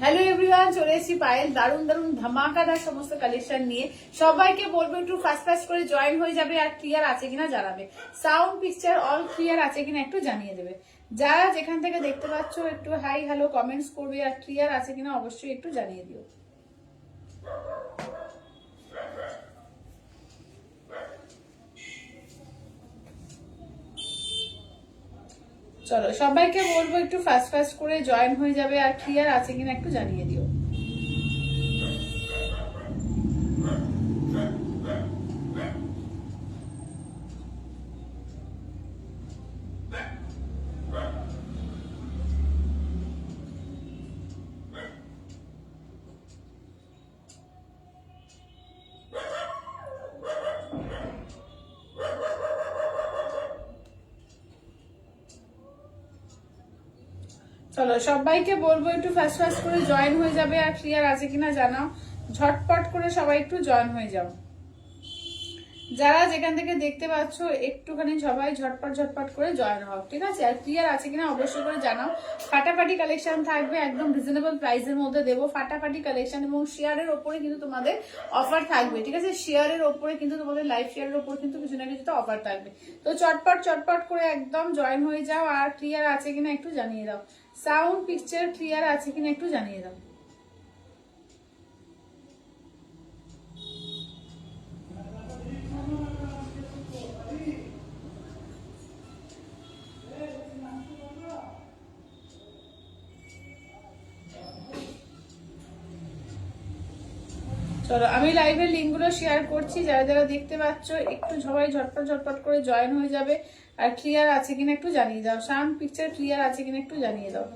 Hello everyone, চলে এসেছি পায়েল দারুন দারুন ধামাকাদার সমস্ত কালেকশন নিয়ে। সবাইকে বলবো একটু ফাস্ট ফাস্ট করে জয়েন হয়ে যাবে আর ক্লিয়ার আছে কিনা জানাবে। সাউন্ড পিকচার অল ক্লিয়ার আছে কিনা একটু জানিয়ে দেবে। যারা যেখান থেকে দেখতে পাচ্ছ একটু হাই হ্যালো কমেন্টস করবে আর ক্লিয়ার আছে কিনা অবশ্যই একটু জানিয়ে দিও। চলো সবাইকে বলবো একটু ফাস্ট ফাস্ট করে জয়েন হয়ে যাবে আর ক্লিয়ার আছে কিনা একটু জানিয়ে দিও। চলো সবাইকে বলবো একটু ফাস্ট ফাস্ট করে জয়েন হয়ে যাবে আর ক্লিয়ার আছে কিনা জানাও। ঝটপট করে সবাই একটু জয়েন হয়ে যাও। যারা যেখান থেকে দেখতে পাচ্ছ একটুখানি সবাই ঝটপট ঝটপট করে জয়েন হও, ঠিক আছে? আর ক্লিয়ার আছে কিনা অবশ্যই করে জানাও। ফাটাফাটি কালেকশন থাকবে, একদম রিজনেবল প্রাইসের মধ্যে দেবো ফাটাফাটি কালেকশন, এবং শেয়ারের ওপরে কিন্তু তোমাদের অফার থাকবে, ঠিক আছে? শেয়ারের ওপরে কিন্তু তোমাদের লাইভ শেয়ারের ওপর কিন্তু কিছু না কিছু তো অফার থাকবে। তো চটপট চটপট করে একদম জয়েন হয়ে যাও আর ক্লিয়ার আছে কিনা একটু জানিয়ে দাও। সাউন্ড পিকচার ক্লিয়ার আছে কিনা একটু জানিয়ে দাও। চলো আমি লাইভের লিঙ্ক গুলো শেয়ার করছি, যারা যারা দেখতে পাচ্ছ একটু সবাই ঝটপট ঝটপট করে জয়েন হয়ে যাবে আর ক্লিয়ার আছে কিনা একটু জানিয়ে দাও। সাউন্ড পিকচার ক্লিয়ার আছে কিনা একটু জানিয়ে দাও।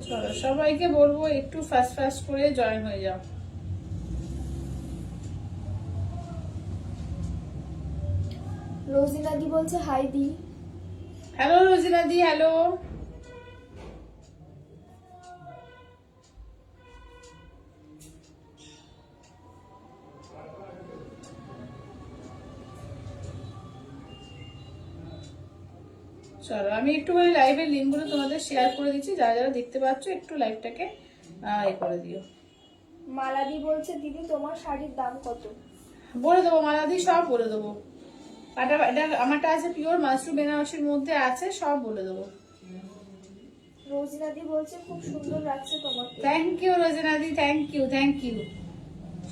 চলো সবাইকে বলবো একটু ফাস্ট ফাস্ট করে জয়েন হয়ে যাও। রোজিনা দি বলছে হাই দি। হ্যালো রোজিনা দি, হ্যালো। চলো আমি একটুখানি লাইভের লিঙ্ক গুলো তোমাদের শেয়ার করে দিচ্ছি, যারা যারা দেখতে পাচ্ছ একটু লাইভটাকে করে দিও। মালাদি বলছে দিদি তোমার শাড়ির দাম কত? বলে দেবো মালাদি, সব বলে দেবো। এটা আমারটা আছে পিওর মাশরুম বেনারসির মধ্যে আছে, সব বলে দেবো। রোজিনা দি বলছে খুব সুন্দর লাগছে তোমাকে। থ্যাংক ইউ রোজিনা দি, থ্যাংক ইউ থ্যাংক ইউ।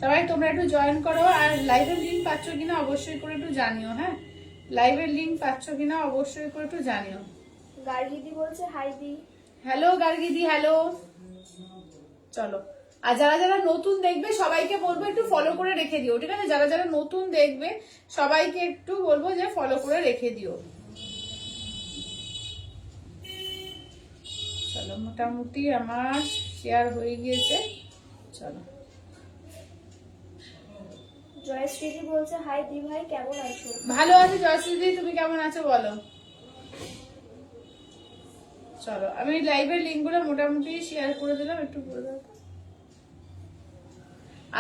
সবাই তোমরা একটু জয়েন করো, আর লাইভের লিঙ্ক পাচ্ছ কিনা অবশ্যই করে একটু জানিও। হ্যাঁ, লাইভের লিঙ্ক পাচ্ছ কিনা অবশ্যই করে একটু জানিও। গার্গিদি বলছে হাই দি। হ্যালো গার্গিদি, হ্যালো। চলো, আর যারা যারা নতুন দেখবে সবাইকে বলবো একটু ফলো করে রেখে দিও, ঠিক আছে? যারা যারা নতুন দেখবে সবাইকে একটু বলবো যে ফলো করে রেখে দিও। চলো মোটামুটি আমার শেয়ার হয়ে গিয়েছে। চলো জয়শ্রীদি বলছে হাই দি ভাই, কেমন আছো? ভালো আছো জয়শ্রী দি, তুমি কেমন আছো বলো। চলো আমি লাইভের লিঙ্ক গুলো মোটামুটি শেয়ার করে দিলাম, একটু করে দাও।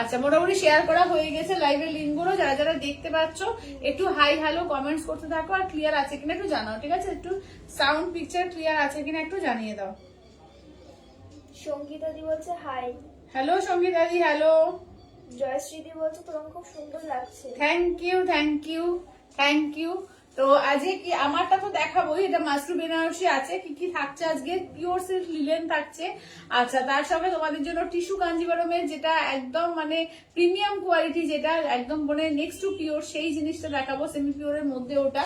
আচ্ছা মোটামুটি শেয়ার করা হয়ে গেছে লাইভের লিঙ্ক গুলো। যারা যারা দেখতে পাচ্ছ একটু হাই হ্যালো কমেন্টস করতে থাকো আর ক্লিয়ার আছে কিনা একটু জানাও, ঠিক আছে? একটু সাউন্ড পিকচার ক্লিয়ার আছে কিনা একটু জানিয়ে দাও। সঙ্গীতা দি বলছে হাই। হ্যালো সঙ্গীতা দি, হ্যালো। জয়শ্রীদি বলছে তোমাকে খুব সুন্দর লাগছে। Thank you thank you thank you. তো আজকে কি আমারটা তো দেখাবোই, এটা মাশরুম বেনারসি আছে। কি কি থাকছে আজকে? পিওর সিল্ক লিলেন থাকছে। আচ্ছা তার সঙ্গে তোমাদের জন্য টিস্যু কাঞ্জিভারমের, যেটা একদম মানে প্রিমিয়াম কোয়ালিটি, যেটা একদম মানে নেক্সট টু পিওর, সেই জিনিসটা দেখাবো। সেমি পিওরের মধ্যে ওটা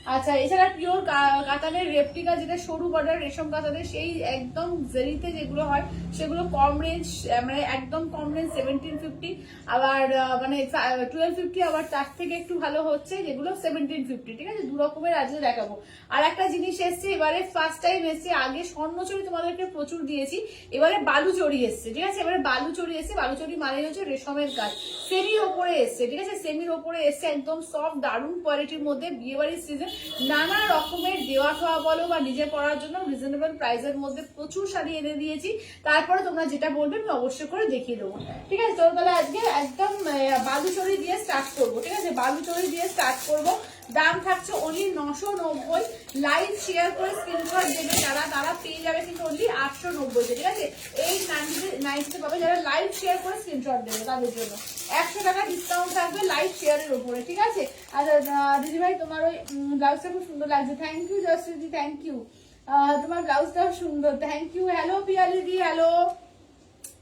আচ্ছা, এছাড়া পিওর কাতানের রেপ্লিকা, যেটা সরু বর্ডার রেশম কাতানের, সেই একদম জেরিতে যেগুলো হয় সেগুলো কম রেঞ্জ, মানে একদম কম রেঞ্জ 1750, আবার মানে 1250, আবার তার থেকে একটু ভালো হচ্ছে যেগুলো 1750। ঠিক আছে, দু রকমের আজকে দেখাবো। আর একটা জিনিস এসছে এবারে, ফার্স্ট টাইম এসছে, আগে স্বর্ণচুরি তোমাদেরকে প্রচুর দিয়েছি, এবারে বালুচরি এসছে। ঠিক আছে, এবারে বালুচরি এসছে। বালুচরি মানে হচ্ছে রেশমের কাজ, সেমির ওপরে এসছে। ঠিক আছে, সেমির ওপরে এসছে, একদম সফট দারুণ কোয়ালিটির মধ্যে। বিয়ে বাড়ির সিজন, নানা রকমের দেওয়া খাওয়া বলো বা নিজে পড়ার জন্য রিজনেবল প্রাইসের মধ্যে প্রচুর শাড়ি এনে দিয়েছি। তারপরে তোমরা যেটা বলবে আমি অবশ্যই করে দেখিয়ে দেবো। ঠিক আছে, তোর তাহলে আজকে একদম বালুচরি দিয়ে স্টার্ট করবো। ঠিক আছে, বালুচরি দিয়ে স্টার্ট করবো। দাম থাকছে অনলি 990। লাইভ শেয়ার করে স্ক্রিনশট দেবে যারা, তারা পেয়ে যাবে কিন্তু অনলি 890। ঠিক আছে, এই 90 পাবে যারা লাইভ শেয়ার করে স্ক্রিনশট দেবে, তাদের জন্য 100 টাকা ডিসকাউন্ট থাকবে লাইভ শেয়ারের উপরে। ঠিক আছে, আচ্ছা দিদিভাই তোমার ওই ব্লাউজটা খুব সুন্দর লাগছে, thank you Jayashree, thank you. তোমার ব্লাউজটাও সুন্দর, থ্যাংক ইউ। হ্যালো পিয়ালি দি, হ্যালো।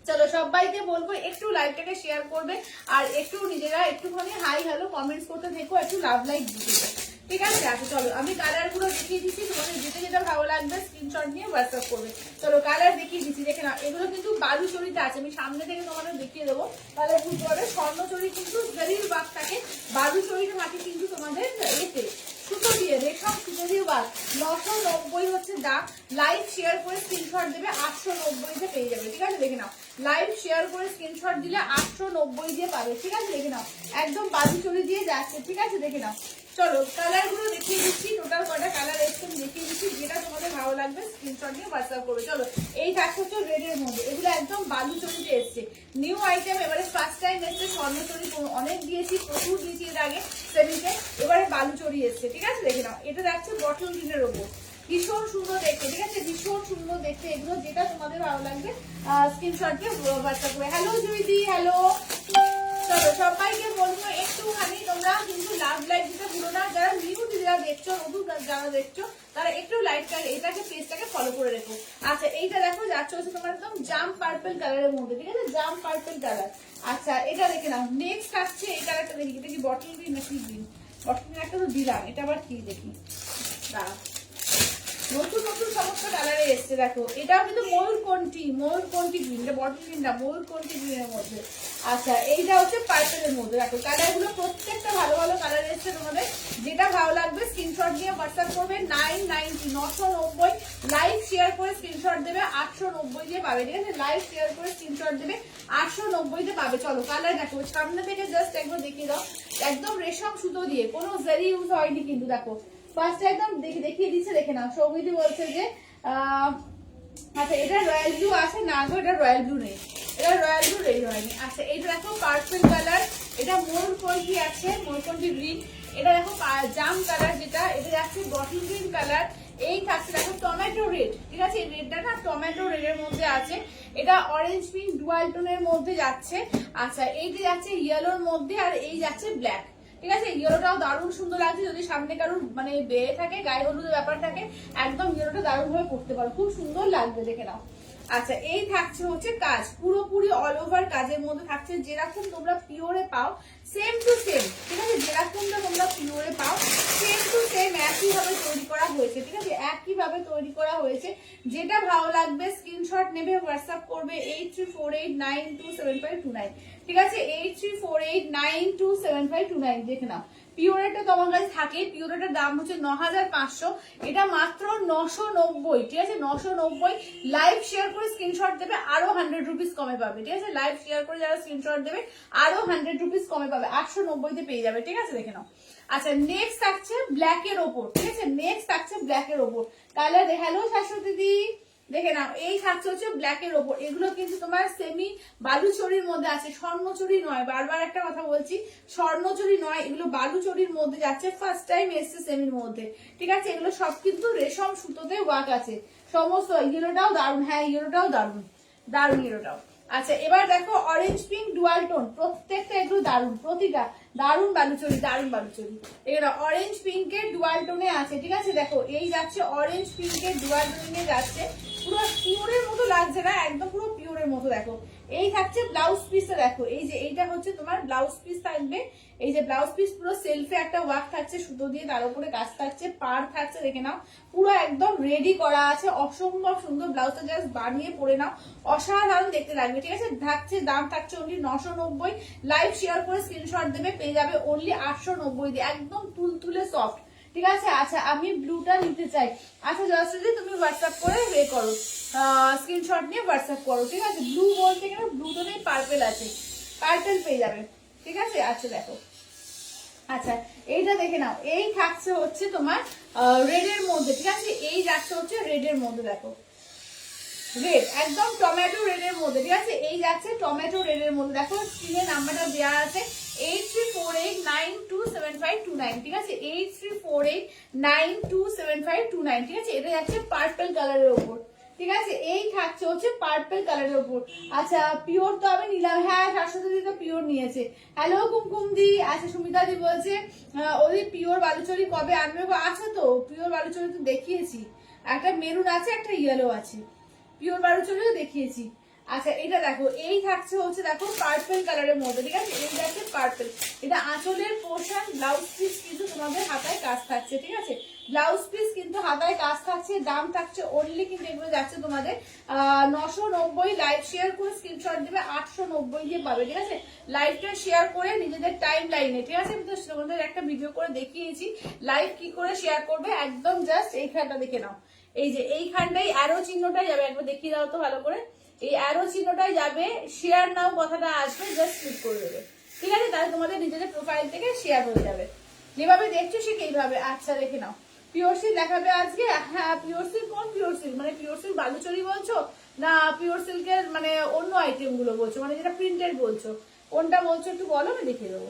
চলো সবাইকে বলবো একটু লাইভটাকে শেয়ার করবে, আর একটু নিজেরা একটুখানি হাই হ্যালো কমেন্টস করতে থেকো, একটু লাভ লাইক দিতে। ঠিক আছে, আচ্ছা চলো আমি কালার গুলো দেখিয়ে দিচ্ছি, তোমাদের যেটা যেটা ভালো লাগবে স্ক্রিনশট নিয়ে হোয়াটসঅ্যাপ করবে। চলো কালার দেখিয়ে দিচ্ছি, দেখে নাও। এগুলো কিন্তু বালুচরিতে আছে, আমি সামনে থেকে তোমাদের দেখিয়ে দেবো, তাহলে বুঝতে পারবে। স্বর্ণচরি কিন্তু জরির বাগ থাকে, বালুচরির মাটি কিন্তু তোমাদের এতে সুতো দিয়ে, রেশম সুতো দিয়ে বাদ। 990 হচ্ছে দাম। লাইভ শেয়ার করে স্ক্রিনশট দেবে, 890 তে পেয়ে যাবে। ঠিক আছে, দেখে নাও। লাইভ শেয়ার করে স্ক্রিনশট দিলে 890 দিয়ে পাবে। ঠিক আছে, দেখে নাও, একদম বালুচরি দিয়ে যাচ্ছে। ঠিক আছে, দেখে নাও। চলো কালার গুলো দেখিয়ে দিচ্ছি, টোটাল কটা কালার এসছে আমি দেখিয়ে দিচ্ছি, যেটা তোমাদের ভালো লাগবে স্ক্রিনশট দিয়ে হোয়াটসঅ্যাপ করবে। চলো এই থাকছে হচ্ছে রেড এর মধ্যে, এগুলো একদম বালুচরিতে এসছে, নিউ আইটেম, এবারে ফার্স্ট টাইম এসছে। স্বর্ণচরি অনেক দিয়েছি, প্রচুর দিয়েছি এর আগে সেমিতে, এবারে বালুচরি এসছে। ঠিক আছে, দেখে নাও। এটা যাচ্ছে বটল গ্রিনের ওপর, ভীষণ সুন্দর দেখতে। ঠিক আছে, ভীষণ সুন্দর দেখতে। এগুলো যেটা তোমাদের ভালো লাগবে স্ক্রিনশট দিয়ে হোয়াটসঅ্যাপ করবে। হ্যালো জুইদি, হ্যালো। চলো সবাইকে বলবো একটুখানি তোমরা কিন্তু লাভ লাইক দিতে ভুলো না। যারা নিউ যারা দেখছো, নতুন যারা দেখছো, তারা একটু লাইকটা, এটাকে পেজটাকে ফলো করে রেখো। আচ্ছা এইটা দেখো, যাচ্ছে হচ্ছে তোমার একদম জাম পার্পল কালারের মধ্যে। ঠিক আছে, জাম পার্পল কালার। আচ্ছা এটা দেখে নাও। নেক্সট আসছে এই কালারটা, দেখি এটা কি বটল গ্রিন নাকি গ্রিন? বটল গ্রিন একটা তো দিলাম, এটা আবার কি দেখি, দাঁড়া। নতুন নতুন সমস্ত কালারে এসছে, দেখো। এটাও কিন্তু ময়ূরকণ্ঠী গ্রিন, এটা বটল গ্রিনটা ময়ূরকণ্ঠী গ্রিনের মধ্যে। আচ্ছা এইটা হচ্ছে পার্পেলের মধ্যে। দেখো কালার গুলো প্রত্যেকটা ভালো ভালো কালার এসছে, তোমাদের যেটা ভালো লাগবে স্ক্রিনশট দিয়ে হোয়াটসঅ্যাপ করবে। 990, 990। লাইভ শেয়ার করে স্ক্রিনশট দেবে, 890 দিয়ে পাবে। ঠিক আছে, লাইভ শেয়ার করে স্ক্রিনশট দেবে, 890 দিয়ে পাবে। চলো কালার দেখো, সামনে থেকে জাস্ট একবার দেখিয়ে দাও। একদম রেশম সুতো দিয়ে, কোনো জারি ইউজ হয়নি কিন্তু। দেখো ফার্স্ট একদম দেখিয়ে দিচ্ছে, দেখে নাও। সৌমিদি বলছে যে আচ্ছা এটা রয়্যাল ব্লু আছে না গো, এটা রয়্যাল ব্লু নেই, এটা রয়্যাল ব্লু রেডি হয়নি। আচ্ছা এইটা দেখো পার্পল কালার, এটা ময়ূরকণ্ঠী আছে, ময়ূরকণ্ঠী গ্রিন। এটা দেখো জাম কালার, যেটা এটা যাচ্ছে বটল গ্রিন কালার। এই থাকছে দেখো টমেটো রেড। ঠিক আছে, এই রেডটা না টমেটো রেডের মধ্যে আছে। এটা অরেঞ্জ পিঙ্ক ডুয়াল টোনের মধ্যে যাচ্ছে। আচ্ছা এইটা যাচ্ছে ইয়েলোর মধ্যে, আর এই যাচ্ছে ব্ল্যাক। ঠিক আছে, ইয়েলোটাও দারুণ সুন্দর লাগছে। যদি সামনে কারোর মানে বেয়ে থাকে, গায়ে হলুদের ব্যাপার থাকে, একদম ইয়েলোটা দারুণ ভাবে পড়তে পারো, খুব সুন্দর লাগবে, দেখে নাও। আচ্ছা এই থাকছে হচ্ছে কাজ, পুরোপুরি অল ওভার কাজের মধ্যে থাকছে। যেরকম তোমরা পিওরে পাও সেম টু সেম। ঠিক আছে, যেরকমটা তোমরা পিওরে পাও সেম টু সেম একই ভাবে তৈরি করা হয়েছে। ঠিক আছে, একই ভাবে তৈরি করা হয়েছে। যেটা ভালো লাগবে স্ক্রিনশট নেবে, হোয়াটসঅ্যাপ করবে 8348927529। ঠিক আছে, 8348927529। দেখে নাও, পিওরেটা তোমার কাছে থাকে, পিওরেটার দাম হচ্ছে 9500, এটা মাত্র 990। ঠিক আছে, 990। লাইভ শেয়ার করে স্ক্রিনশট দেবে, আরো 100 রুপিস কমে পাবে। ঠিক আছে, লাইভ শেয়ার করে যারা স্ক্রিনশট দেবে আরো 100 রুপিস কমে পাবে, 890 তে পেয়ে যাবে। ঠিক আছে, দেখে নাও। আচ্ছা নেক্সট থাকছে ব্ল্যাক এর ওপর। ঠিক আছে, নেক্সট থাকছে ব্ল্যাক এর ওপর কালার। হ্যালো শাশ্বতী দিদি, দেখে নাও। এই থাকছে হচ্ছে ব্ল্যাক এর ওপর। এগুলো কিন্তু তোমার সেমি বালুচরির মধ্যে আছে, স্বর্ণচরি নয়। বারবার একটা কথা বলছি, স্বর্ণচরি নয়, এগুলো বালুচরির মধ্যে যাচ্ছে। ফার্স্ট টাইম এসছে সেমির মধ্যে। ঠিক আছে, এগুলো সব কিন্তু রেশম সুতোতে ওয়ার্ক আছে সমস্ত। ইয়েলোটাও দারুণ, হ্যাঁ ইয়েলোটাও দারুণ, দারুণ ইয়েলোটাও। আচ্ছা এবার দেখো অরেঞ্জ পিঙ্ক ডুয়াল টোন, প্রত্যেকটা এগুলো দারুণ, প্রতিটা দারুণ বালুচরি, দারুণ বালুচরি। এগুলো অরেঞ্জ পিঙ্কের ডুয়াল টোনে আছে। ঠিক আছে, দেখো এই যাচ্ছে অরেঞ্জ পিঙ্কের ডুয়াল টোনে যাচ্ছে, পুরো পিওরের মতো লাগছে না, একদম পুরো পিওরের মতো। দেখো এই থাকছে ব্লাউজ পিসটা, দেখো এই যে এইটা হচ্ছে তোমার ব্লাউজ পিস থাকবে। এই যে ব্লাউজ পিস পুরো সেলফে একটা ওয়ার্ক থাকছে সুতো দিয়ে, তার উপরে কাজ থাকছে, পার থাকছে, দেখে নাও পুরো একদম রেডি করা আছে, অসম্ভব সুন্দর। ব্লাউজটা জাস্ট বানিয়ে পরে নাও, অসাধারণ দেখতে লাগবে। ঠিক আছে, থাকছে দাম থাকছে অনলি 990। লাইভ শেয়ার করে স্ক্রিনশট দেবে, পেয়ে যাবে অনলি 890 দিয়ে, একদম তুলতুলে সফট। ঠিক আছে, আচ্ছা আমি ব্লুটা নিতে চাই। আচ্ছা জয়শ্রী তুমি হোয়াটসঅ্যাপ করে বে করো, স্ক্রিনশট নিয়ে হোয়াটসঅ্যাপ করো। ঠিক আছে, ব্লু বলতে গেলে ব্লু তো নেই, পার্পেল আছে, পার্পেল পেয়ে যাবে। ঠিক আছে, আচ্ছা দেখো, আচ্ছা এইটা দেখে নাও, এই থাকছে হচ্ছে তোমার রেড এর মধ্যে। ঠিক আছে, এই যাচ্ছে হচ্ছে রেড এর মধ্যে, দেখো রেড একদম টমেটো রেড এর মধ্যে। ঠিক আছে, এই যাচ্ছে টমেটো রেড এর মধ্যে, দেখো স্ক্রিনে নাম্বারটা দেওয়া আছে 8348927529। ঠিক আছে, 8348927529। ঠিক আছে, এটা যাচ্ছে পার্পল কালারের উপর। ঠিক আছে, এই থাকছে হচ্ছে পার্পল কালারের উপর। আচ্ছা পিওর তো আমি নিলাম, হ্যাঁ শাশ্বতী তো পিওর নিয়েছে। হ্যালো কুমকুম দি, আচ্ছা সুমিতা দি বলছে ওদের পিওর বালুচরি কবে আনবে? আছে তো পিওর বালুচরি তো দেখিয়েছি, একটা মেরুন আছে একটা ইয়েলো আছে, পিওর বালুচরিও দেখিয়েছি। আচ্ছা এটা দেখো, এই থাকছে হচ্ছে দেখো পার্পল কালারের মধ্যে। ঠিক আছে, এই যাচ্ছে পার্পল, এটা আঁচলের পোর্শন, ব্লাউজ পিস কিন্তু তোমাদের হাতায় কাজ থাকছে। ঠিক আছে, ব্লাউজ পিস কিন্তু হাতায় কাজ থাকছে, দাম থাকছে অনলি কিন্তু এগুলো যাচ্ছে তোমাদের 990। লাইভ শেয়ার করে স্ক্রিনশট দেবে, 890 দিয়ে পাবে। ঠিক আছে, লাইভটা শেয়ার করে নিজেদের টাইম লাইনে। ঠিক আছে, আমি তো তোমাদের একটা ভিডিও করে দেখিয়েছি লাইভ কি করে শেয়ার করবে, একদম জাস্ট এইখানটা দেখে নাও, এই যে এইখানটাই অ্যারো চিহ্নটাই যাবে, একবার দেখিয়ে দাও তো ভালো করে, এই অ্যারো চিহ্নটাই যাবে, শেয়ার নাও কথাটা আসবে, জাস্ট ক্লিক করে দেবে। ঠিক আছে, তাহলে তোমাদের নিজেদের প্রোফাইল থেকে শেয়ার হয়ে যাবে, যেভাবে দেখছো ঠিক এইভাবে। আচ্ছা দেখে নাও, পিওর সিল্ক দেখাবে আজকে, হ্যাঁ পিওর সিল্ক, কোন পিওর সিল্ক মানে পিওর সিল্ক বালুচরি বলছো না পিওর সিল্কের মানে অন্য আইটেম গুলো বলছো, মানে যেটা প্রিন্টেড বলছো, কোনটা বলছো একটু বলো, আমি দেখিয়ে দেবো।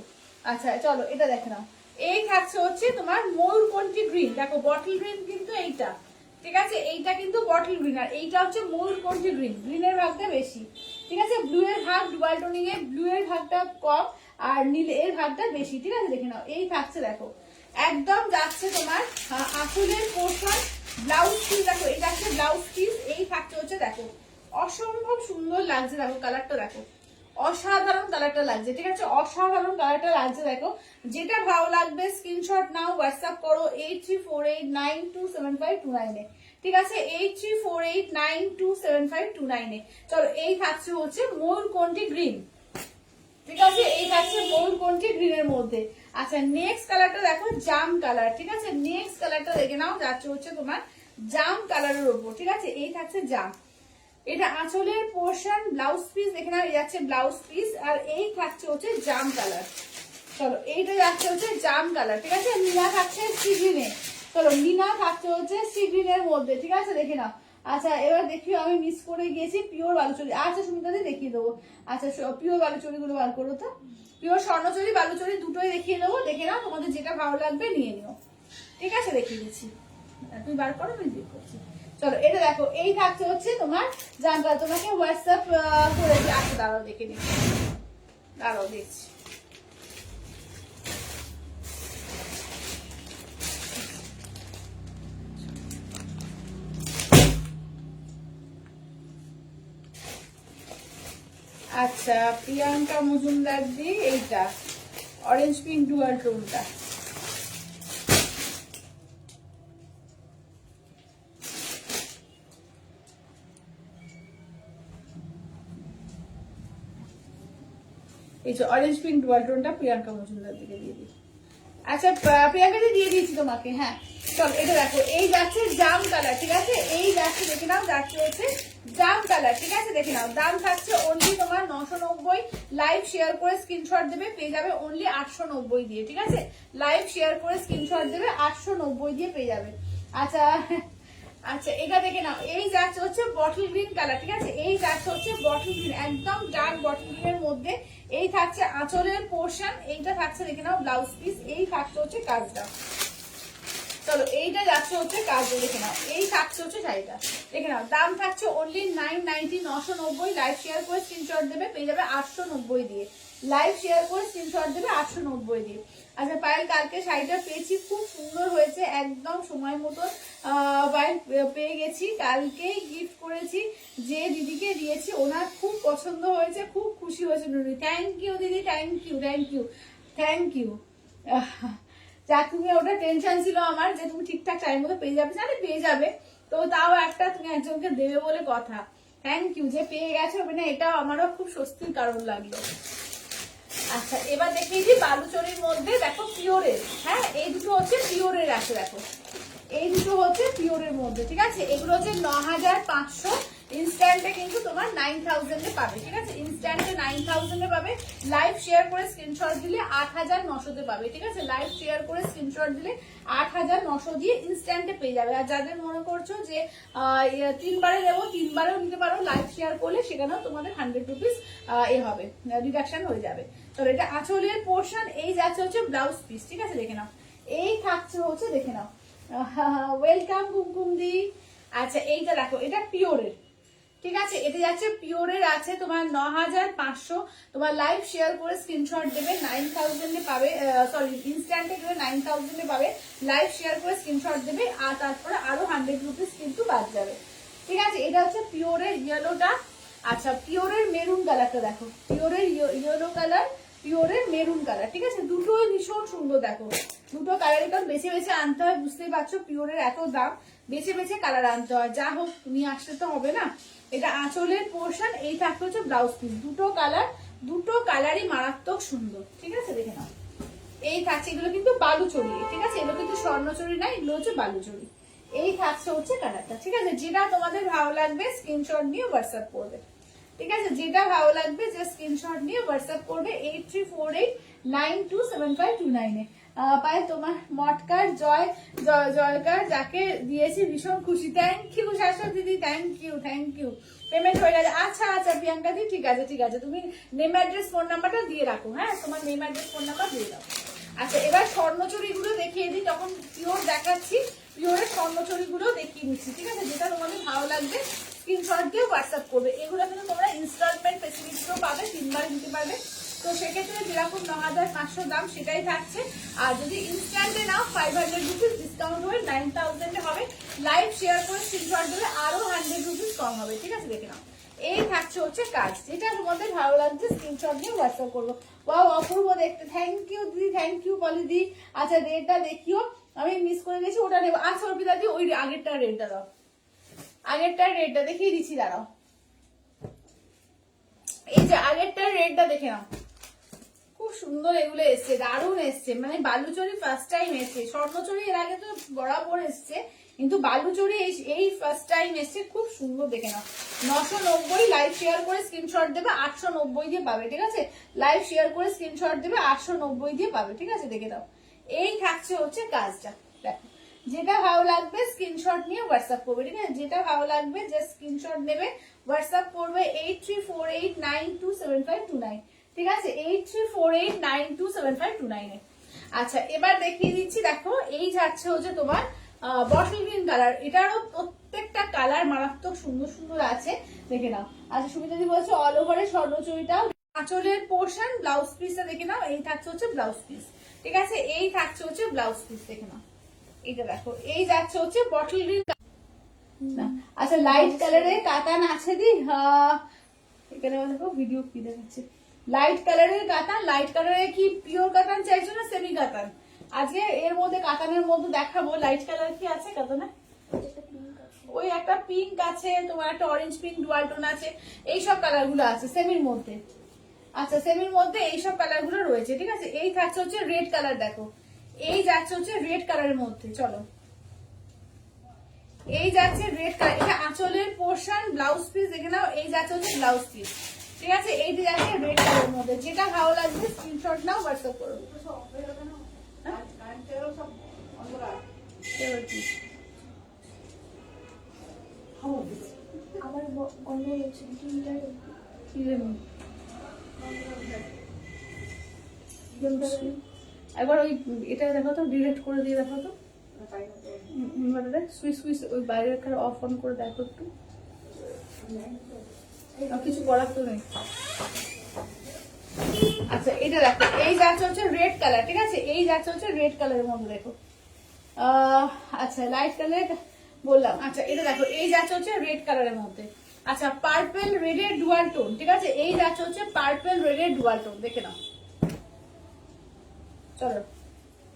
আচ্ছা চলো এটা দেখে নাও, এই থাকছে হচ্ছে তোমার ময়ূরকণ্ঠী গ্রিন, দেখো বটল গ্রিন কিন্তু এইটা। ঠিক আছে, এইটা কিন্তু বটল গ্রিন, আর এইটা হচ্ছে ময়ূরকণ্ঠী গ্রিন, গ্রিনের ভাগটা বেশি। ঠিক আছে, ব্লু এর ভাগ ডুয়াল টোনিং এ ব্লু এর ভাগটা কম আর নীল এর ভাগটা বেশি। ঠিক আছে, দেখে নাও, এই থাকছে দেখো একদম যাচ্ছে তোমার আঁচলের পোর্শন, ব্লাউজ পিস দেখো, এই যাচ্ছে ব্লাউজ পিস, এই থাকছে হচ্ছে দেখো অসম্ভব সুন্দর লাগছে, দেখো কালারটা দেখো অসাধারণ কালারটা লাগছে। ঠিক আছে, অসাধারণ কালারটা লাগছে, দেখো যেটা ভালো লাগবে স্ক্রিনশট নাও, হোয়াটসঅ্যাপ করো 8348927529 এ। ঠিক আছে, 8348927529 এ। চলো এই থাকছে হচ্ছে ময়ূরকণ্ঠী গ্রিন। ঠিক আছে, এই থাকছে ময়ূরকণ্ঠী গ্রিনের মধ্যে। আচ্ছা নেক্সট কালারটা দেখো জাম কালার। ঠিক আছে, নেক্সট কালারটা দেখে নাও, যাচ্ছে হচ্ছে তোমার জাম কালারের উপর। ঠিক আছে, এই থাকছে জাম, এটা আঁচলের পোর্শন, ব্লাউজ পিস দেখে নাও, এই যাচ্ছে ব্লাউজ পিস, আর এই থাকছে হচ্ছে জাম কালার। চলো এইটা যাচ্ছে হচ্ছে জাম কালার। ঠিক আছে, মিনা থাকছে সি গ্রিনে, চলো মিনা থাকছে হচ্ছে সি গ্রিনের মধ্যে। ঠিক আছে, দেখে নাও। আচ্ছা এবার দেখিও, আমি মিস করে গিয়েছি পিওর বালুচরি। আচ্ছা সুমিতাদি দেখিয়ে দেবো। আচ্ছা পিওর বালুচরি গুলো বার করো তো, পিওর স্বর্ণচরি বালুচরি দুটোই দেখিয়ে দেবো, দেখে নাও তোমাদের যেটা ভালো লাগবে নিয়ে নিও। ঠিক আছে, দেখিয়ে দিচ্ছি, তুমি বার করো আমি দিয়ে করছি। চলো এটা দেখো, এই থাকছে হচ্ছে তোমার জানটা, তোমাকে হোয়াটসঅ্যাপ করেছি। আচ্ছা দাঁড়াও দেখে নিচ্ছি, দাঁড়াও দেখছি। আচ্ছা প্রিয়াঙ্কা মজুমদার দি, এইটা অরেঞ্জ পিঙ্ক ডুয়াল টোনটা। এই যে অরেঞ্জ পিঙ্ক ডুয়াল টোনটা প্রিয়াঙ্কা মজুমদার দিকে দিয়ে দিই। আচ্ছা প্রিয়াঙ্কা দি দিয়ে দিয়েছি তোমাকে, হ্যাঁ চল এটা দেখো, এই যাচ্ছে জাম কালার। ঠিক আছে, এই যাচ্ছে দেখে নাও, যাচ্ছে হচ্ছে জাম কালার। ঠিক আছে, দেখে নাও, দাম থাকছে অনলি তোমার 990। লাইভ শেয়ার করে স্ক্রিনশট দেবে, পেয়ে যাবে অনলি 890 দিয়ে। ঠিক আছে, লাইভ শেয়ার করে স্ক্রিনশট দেবে, 890 দিয়ে পেয়ে যাবে। আচ্ছা আচ্ছা এটা দেখে নাও, এই যাচ্ছে হচ্ছে বটল গ্রিন কালার। ঠিক আছে, এই যাচ্ছে হচ্ছে বটল গ্রিন, একদম ডার্ক বটল গ্রিনের মধ্যে। এই থাকছে আঁচলের পোর্শন, এইটা থাকছে দেখে নাও ব্লাউজ পিস, এই থাকছে হচ্ছে কাজটা। চলো এইটা যাচ্ছে হচ্ছে কাজে, দেখে নাও। এই থাকছে হচ্ছে শাড়িটা, দেখে নাও। দাম থাকছে অনলি 990, 990। লাইভ শেয়ার করে স্ক্রিনশট দেবে, পেয়ে যাবে 890 দিয়ে। লাইভ শেয়ার করে স্ক্রিনশট দেবে 890 দিয়ে। আচ্ছা পায়েল, কালকে শাড়িটা পেয়েছি, খুব সুন্দর হয়েছে, একদম সময় মতো পায়েল পেয়ে গেছি। কালকেই গিফট করেছি, যে দিদিকে দিয়েছি ওনার খুব পছন্দ হয়েছে, খুব খুশি হয়েছে নুনি। থ্যাংক ইউ দিদি, thank you, thank you, thank you. যা তুমি ওটা টেনশন ছিল আমার যে তুমি ঠিকঠাক টাইম মতো পেয়ে যাবে, জানি পেয়ে যাবে, তো তাও একটা তুমি একজনকে দেবে বলে কথা। থ্যাংক ইউ যে পেয়ে গেছো, মানে এটাও আমারও খুব স্বস্তির কারণ লাগলো। আচ্ছা এবার দেখিয়ে দিই বালুচরির মধ্যে, দেখো পিওরের, হ্যাঁ এই দুটো হচ্ছে পিওরের আছে, দেখো এই দুটো হচ্ছে পিওরের মধ্যে, ঠিক আছে। এগুলো হচ্ছে 9500, ইনস্ট্যান্টে কিন্তু তোমার 9000 পাবে, ঠিক আছে। ইনস্ট্যান্টে 9000 পাবে। লাইভ শেয়ার করে স্ক্রিনশট দিলে 8900 পাবে, ঠিক আছে। লাইভ শেয়ার করে স্ক্রিনশট দিলে 8900 দিয়ে ইনস্ট্যান্টে পেয়ে যাবে। আর যাদের মনে করছো যে 3বারে দেবো, 3বারেও নিতে পারো, লাইভ শেয়ার করলে সেখানেও তোমাদের 100 রুপিস হবে, রিডাকশন হয়ে যাবে। তো এটা আঁচলের পোর্শন, এই যাচ্ছে হচ্ছে ব্লাউজ পিস, ঠিক আছে, দেখে নাও। এই থাকছে হচ্ছে, দেখে নাও, ওয়েলকাম কুমকুম দি। আচ্ছা এইটা দেখো, এটা পিওরের, ঠিক আছে। এটা যাচ্ছে পিওরের আছে তোমার 9500। তোমার লাইভ শেয়ার করে স্ক্রিনশট দেবে, 9000 পাবে, সরি ইনস্ট্যান্টে গেলে 9000 পাবে। লাইভ শেয়ার করে স্ক্রিনশট দেবে, আর তারপরে আরো 100 রুপিস কিন্তু বাদ যাবে, ঠিক আছে। এটা হচ্ছে পিওরের ইয়েলোটা। আচ্ছা পিওরের মেরুন কালারটা দেখো, পিওরের ইয়েলো কালার, পিওরের মেরুন কালার, ঠিক আছে। দুটোই ভীষণ সুন্দর, দেখো দুটো কালার, কারণ বেছে বেছে আনতে হয়, বুঝতেই পারছো পিওরের এত দাম, বেছে বেছে কালার আনতে হয়। যা হোক নিয়ে আসতে তো হবে না। এটা আঁচলের পোর্শন, এই থাকতে হচ্ছে ব্লাউজ পিস। দুটো কালার, দুটো কালারই মারাত্মক সুন্দর, ঠিক আছে, দেখে নাও। এই থাকছে, এগুলো কিন্তু বালুচরি, ঠিক আছে, এগুলো কিন্তু স্বর্ণচরি না, এগুলো হচ্ছে বালুচরি। এই থাকছে হচ্ছে কালারটা, ঠিক আছে। যেটা তোমাদের ভালো লাগবে স্ক্রিনশট নিয়ে হোয়াটসঅ্যাপ করবে, ঠিক আছে। যেটা ভালো লাগবে যে স্ক্রিনশট নিয়ে হোয়াটসঅ্যাপ করবে 8348927529 পায়ে। তোমার মটকার জয়কার যাকে দিয়েছি ভীষণ খুশি। থ্যাংক ইউ শাশ্বত দিদি, thank you, thank you. Payment হয়ে গেছে। আচ্ছা আচ্ছা প্রিয়াঙ্কা দি, ঠিক আছে ঠিক আছে, তুমি নেম অ্যাড্রেস ফোন নাম্বারটা দিয়ে রাখো, হ্যাঁ তোমার নেম অ্যাড্রেস ফোন নাম্বার দিয়ে দাও। আচ্ছা এবার স্বর্ণচুরি গুলো দেখিয়ে দিই, তখন পিওর দেখাচ্ছি, পিওরের স্বর্ণচুরি গুলো দেখিয়ে দিচ্ছি, ঠিক আছে। যেটা তোমাদের ভালো লাগবে স্ক্রিনশট দিয়ে হোয়াটসঅ্যাপ করবে। এগুলো কিন্তু তোমরা ইনস্টলমেন্ট ফেসিলিটিও পাবে, 3বারে দিতে পারবে। তো সেক্ষেত্রে যেরকম 9500 দাম সেটাই থাকছে। আর যদি ইনস্ট্যান্টে নাও 500 রুপিস ডিসকাউন্ট হয়ে 9000 হবে। লাইভ শেয়ার করে স্ক্রিনশট দিলে আরো 100 রুপিস কম হবে, ঠিক আছে, দেখে নাও। এই থাকছে হচ্ছে কাজ, যেটা তোমাদের ভালো লাগছে স্ক্রিনশট দিয়ে হোয়াটসঅ্যাপ করবো। ওয়াও অপূর্ব দেখতে, থ্যাংক ইউ দিদি, থ্যাংক ইউ পলি দি। আচ্ছা রেটটা দেখিও, আমি মিস করে গেছি, ওটা নেবো। আচ্ছা অর্পিতা দি ওই আগেরটা রেটটা দাও, আগেরটার রেটটা দেখিয়ে দিচ্ছি, দাঁড়াও। এই যে আগেরটার রেটটা দেখে নাও, খুব সুন্দর এগুলো এসছে, দারুণ এসছে, মানে বালুচরি ফার্স্ট টাইম এসছে। স্বর্ণচরি এর আগে তো বরাবর এসছে, কিন্তু বালুচরি এই ফার্স্ট টাইম এসছে, খুব সুন্দর দেখে নাও। 990, লাইভ শেয়ার করে স্ক্রিনশট দেবে 890 দিয়ে পাবে, ঠিক আছে। লাইভ শেয়ার করে স্ক্রিনশট দেবে 890 দিয়ে পাবে, ঠিক আছে, দেখে দাও। এই থাকছে হচ্ছে কাজটা, দেখো যেটা ভালো লাগবে স্ক্রিনশট নিয়ে হোয়াটসঅ্যাপ করবে, ঠিক আছে। যেটা ভালো লাগবে জাস্ট স্ক্রিনশট নেবে, হোয়াটসঅ্যাপ করবে 8348927529, ঠিক আছে, 8348927529। আচ্ছা এবার দেখিয়ে দিচ্ছি, দেখো এই যাচ্ছে হচ্ছে তোমার বটল গ্রিন কালার। এটারও প্রত্যেকটা কালার মারাত্মক সুন্দর সুন্দর আছে, দেখে নাও। আচ্ছা সুমিতাদি বলছে অল ওভারের স্বর্ণচুরিটাও। আঁচলের পোর্শন, ব্লাউজ পিসটা দেখে নাও, এই থাকছে হচ্ছে ব্লাউজ পিস, ঠিক আছে। এই থাকছে হচ্ছে ব্লাউজ পিস, দেখে নাও। এটা দেখো, এই যাচ্ছে হচ্ছে বটল গ্রিন। আচ্ছা লাইট কালারের কাতান আছে দি, এখানে দেখো ভিডিও কি দেখাচ্ছে। লাইট কালারের কাতান, লাইট কালারের কি পিওর কাতান চাইছো না সেমি কাতান? আজকে এর মধ্যে কাতানের মধ্যে দেখাবো লাইট কালার কি আছে কাতানে। ওই একটা পিঙ্ক আছে, তোমার একটা অরেঞ্জ পিঙ্ক ডুয়াল টোন আছে, এইসব কালার গুলো আছে সেমির মধ্যে। আচ্ছা সেমির মধ্যে এইসব কালার গুলো রয়েছে, ঠিক আছে। এই থাকছে হচ্ছে রেড কালার, দেখো এই যাচ্ছে হচ্ছে রেড কালারের মধ্যে, চলো এই যাচ্ছে রেড কালার। এটা আঁচলের পোর্শন, ব্লাউজ পিস দেখে নাও, এই যাচ্ছে হচ্ছে ব্লাউজ পিস, ঠিক আছে। এইটি যাচ্ছে রেড কালারের মধ্যে, যেটা ভালো লাগবে স্ক্রিনশট নাও হোয়াটসঅ্যাপ করো। আবার বন্ধ হয়েছে একবার ওই এটা দেখো তো, ডিলিট করে দিয়ে দেখো তো। ইনভার্টারে সুইচ সুইচ ওই বাইরের অফ অন করে দেখো একটু, কিছু করার তো নেই। আচ্ছা এটা দেখো, এই যাচ্ছে হচ্ছে রেড কালার, ঠিক আছে, এই যাচ্ছে হচ্ছে রেড কালারের মধ্যে দেখো। আচ্ছা লাইট কালার বললাম। আচ্ছা এটা দেখো, এই যাচ্ছে হচ্ছে রেড কালারের মধ্যে। আচ্ছা পার্পল রেডের ডুয়াল টোন, ঠিক আছে, এই যাচ্ছে হচ্ছে পার্পল রেডের ডুয়াল টোন, দেখে নাও। চলো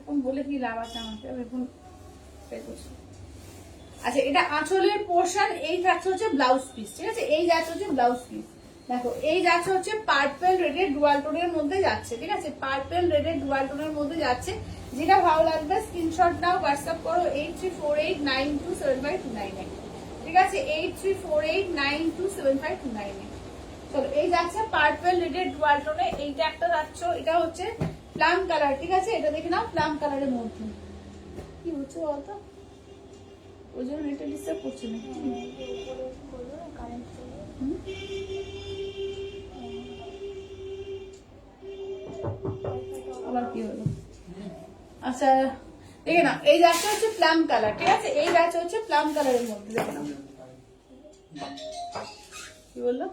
এখন বলে কি লাভ আছে আমাকে, আমি এখন আচ্ছা এটা আঁচলের পোর্শন, এই থাকছে হচ্ছে ব্লাউজ পিস, ঠিক আছে, এই যাচ্ছে হচ্ছে ব্লাউজ পিস। দেখো এই যাচ্ছে হচ্ছে পার্পল রেডের ডুয়াল টোনের মধ্যে যাচ্ছে, ঠিক আছে, পার্পল রেডের ডুয়াল টোনের মধ্যে যাচ্ছে। যেটা ভালো লাগবে স্ক্রিনশট নাও, হোয়াটসঅ্যাপ করো 8348927529, ঠিক আছে, 8348927529। চলো এই যাচ্ছে পার্পল রেডের ডুয়াল টোনে, এইটা একটা যাচ্ছে, এটা হচ্ছে প্লাম কালার, ঠিক আছে, এটা দেখে নাও প্লাম কালারের মধ্যে। কি হচ্ছে বলতো, ওই জন্য এটা ডিস্টার্ব করছে না। আবার কি হলো? আচ্ছা দেখে নাও, এই যাচ্ছে হচ্ছে প্লাম কালার, ঠিক আছে, এই যাচ্ছে হচ্ছে প্লাম কালারের মধ্যে, দেখে নাও। কি বললো?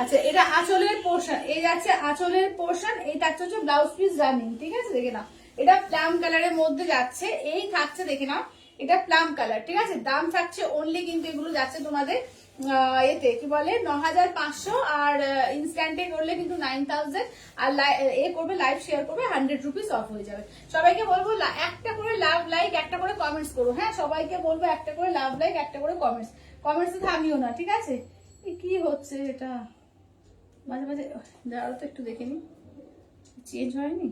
আচ্ছা এটা আঁচলের পোর্শন, এই যাচ্ছে আঁচলের পোর্শন, এই থাকছে হচ্ছে ব্লাউজ পিস রানিং, ঠিক আছে, দেখে নাও, এটা প্লাম কালারের মধ্যে যাচ্ছে, এই থাকছে দেখে নাও, এটা প্লাম কালার, ঠিক আছে। দাম থাকছে অনলি, কিন্তু এগুলো যাচ্ছে তোমাদের এতে কি বলে 9500, আর ইনস্ট্যান্টে করলে কিন্তু 9000, আর এ করবে লাইভ শেয়ার করবে 100 রুপিস অফ হয়ে যাবে। সবাইকে বলবো একটা করে লাভ লাইক, একটা করে কমেন্টস করো, হ্যাঁ সবাইকে বলবো একটা করে লাভ লাইক, একটা করে কমেন্টস, কমেন্টসে থামিও না, ঠিক আছে। কি হচ্ছে এটা মাঝে মাঝে, দাঁড়াও তো একটু দেখে নি, চেঞ্জ হয়নি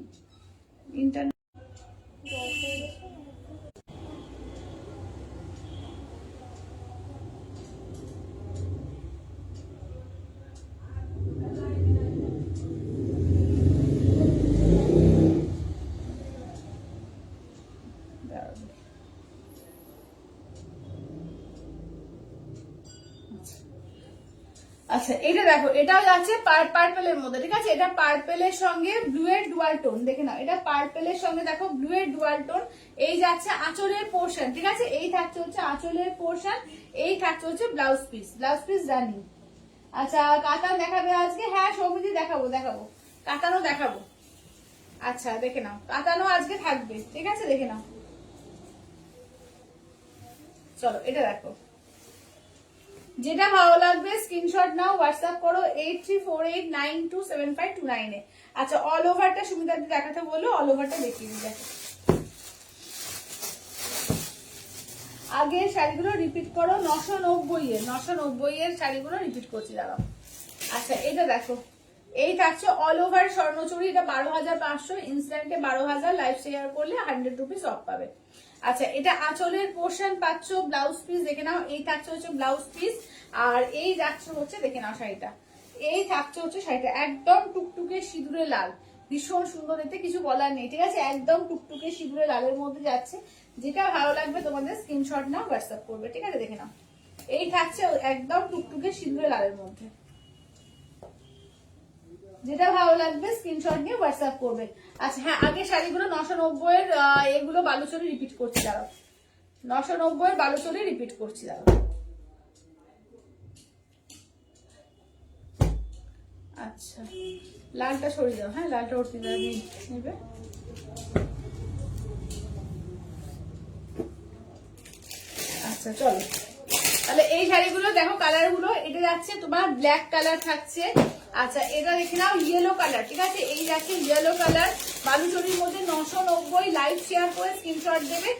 ইন্টারনেট। আচ্ছা এটা দেখো, এটাও যাচ্ছে পার্পেলের মধ্যে, ঠিক আছে, এটা পার্পেলের সঙ্গে ব্লু এর ডুয়াল টোন, দেখে নাও, এটা পার্পেলের সঙ্গে দেখো ব্লু এর ডুয়াল টোন, এই যাচ্ছে আঁচলের পোর্শন, ঠিক আছে, এই থাকছে হচ্ছে আঁচলের পোর্শন, এই থাকছে হচ্ছে blouse piece, blouse piece running. আচ্ছা কাতান দেখাবে আজকে? হ্যাঁ সৌমিদি দেখাবো, দেখাবো, কাতানও দেখাবো। আচ্ছা দেখে নাও, কাতানও আজকে থাকবে, ঠিক আছে, দেখে নাও। চলো এটা দেখো, যেটা ভালো লাগবে স্ক্রিনশট নাও, হোয়াটসঅ্যাপ করো 8348927529 এ। আচ্ছা অল ওভারটা সুমিতাদি দেখাতে বললো, অল ওভারটা দেখিয়ে দিই, দেখো আগের শাড়িগুলো রিপিট করো, 990 এর শাড়িগুলো রিপিট করছি, দাঁড়াও। আচ্ছা এটা দেখো, এই থাকছে অল ওভার স্বর্ণচুরি, এটা 12500, ইনস্ট্যান্টে 12000, লাইভ শেয়ার করলে 100 রুপিস অফ পাবে। আচ্ছা এটা আঁচলের পোর্শন পাচ্ছ, ব্লাউজ পিস দেখে নাও, এই থাকছে হচ্ছে ব্লাউজ পিস, আর এই যাচ্ছে হচ্ছে দেখে নাও শাড়িটা, এই থাকছে হচ্ছে শাড়িটা একদম টুকটুকে সিঁদুরে লাল, ভীষণ সুন্দর দেখতে, কিছু বলার নেই, ঠিক আছে, একদম টুকটুকে সিঁদুরে লালের মধ্যে যাচ্ছে। যেটা ভালো লাগবে তোমাদের স্ক্রিনশট নাও, হোয়াটসঅ্যাপ করবে, ঠিক আছে, দেখে নাও, এই থাকছে একদম টুকটুকে সিঁদুরে লালের মধ্যে। যেটা ভালো লাগবে স্ক্রিনশট নিয়ে হোয়াটসঅ্যাপ করবে। আচ্ছা হ্যাঁ আগে শাড়িগুলো 990 এর এগুলো বালুচরি রিপিট করছি, দাঁড়াও 990 এর বালুচরি রিপিট করছি, দাঁড়াও। আচ্ছা লালটা সরিয়ে দাও, হ্যাঁ লালটা উঠতে নেবে। আচ্ছা চলো তাহলে এই শাড়িগুলো দেখো, কালার গুলো এটা যাচ্ছে তোমার ব্ল্যাক কালার থাকছে। আচ্ছা এটা দেখে নাও ইয়েলো কালার, ঠিক আছে, এই যাচ্ছে ইয়েলো কালার, বালুচরির মধ্যে 990, লাইভ শেয়ার করে স্ক্রিনশট দেবে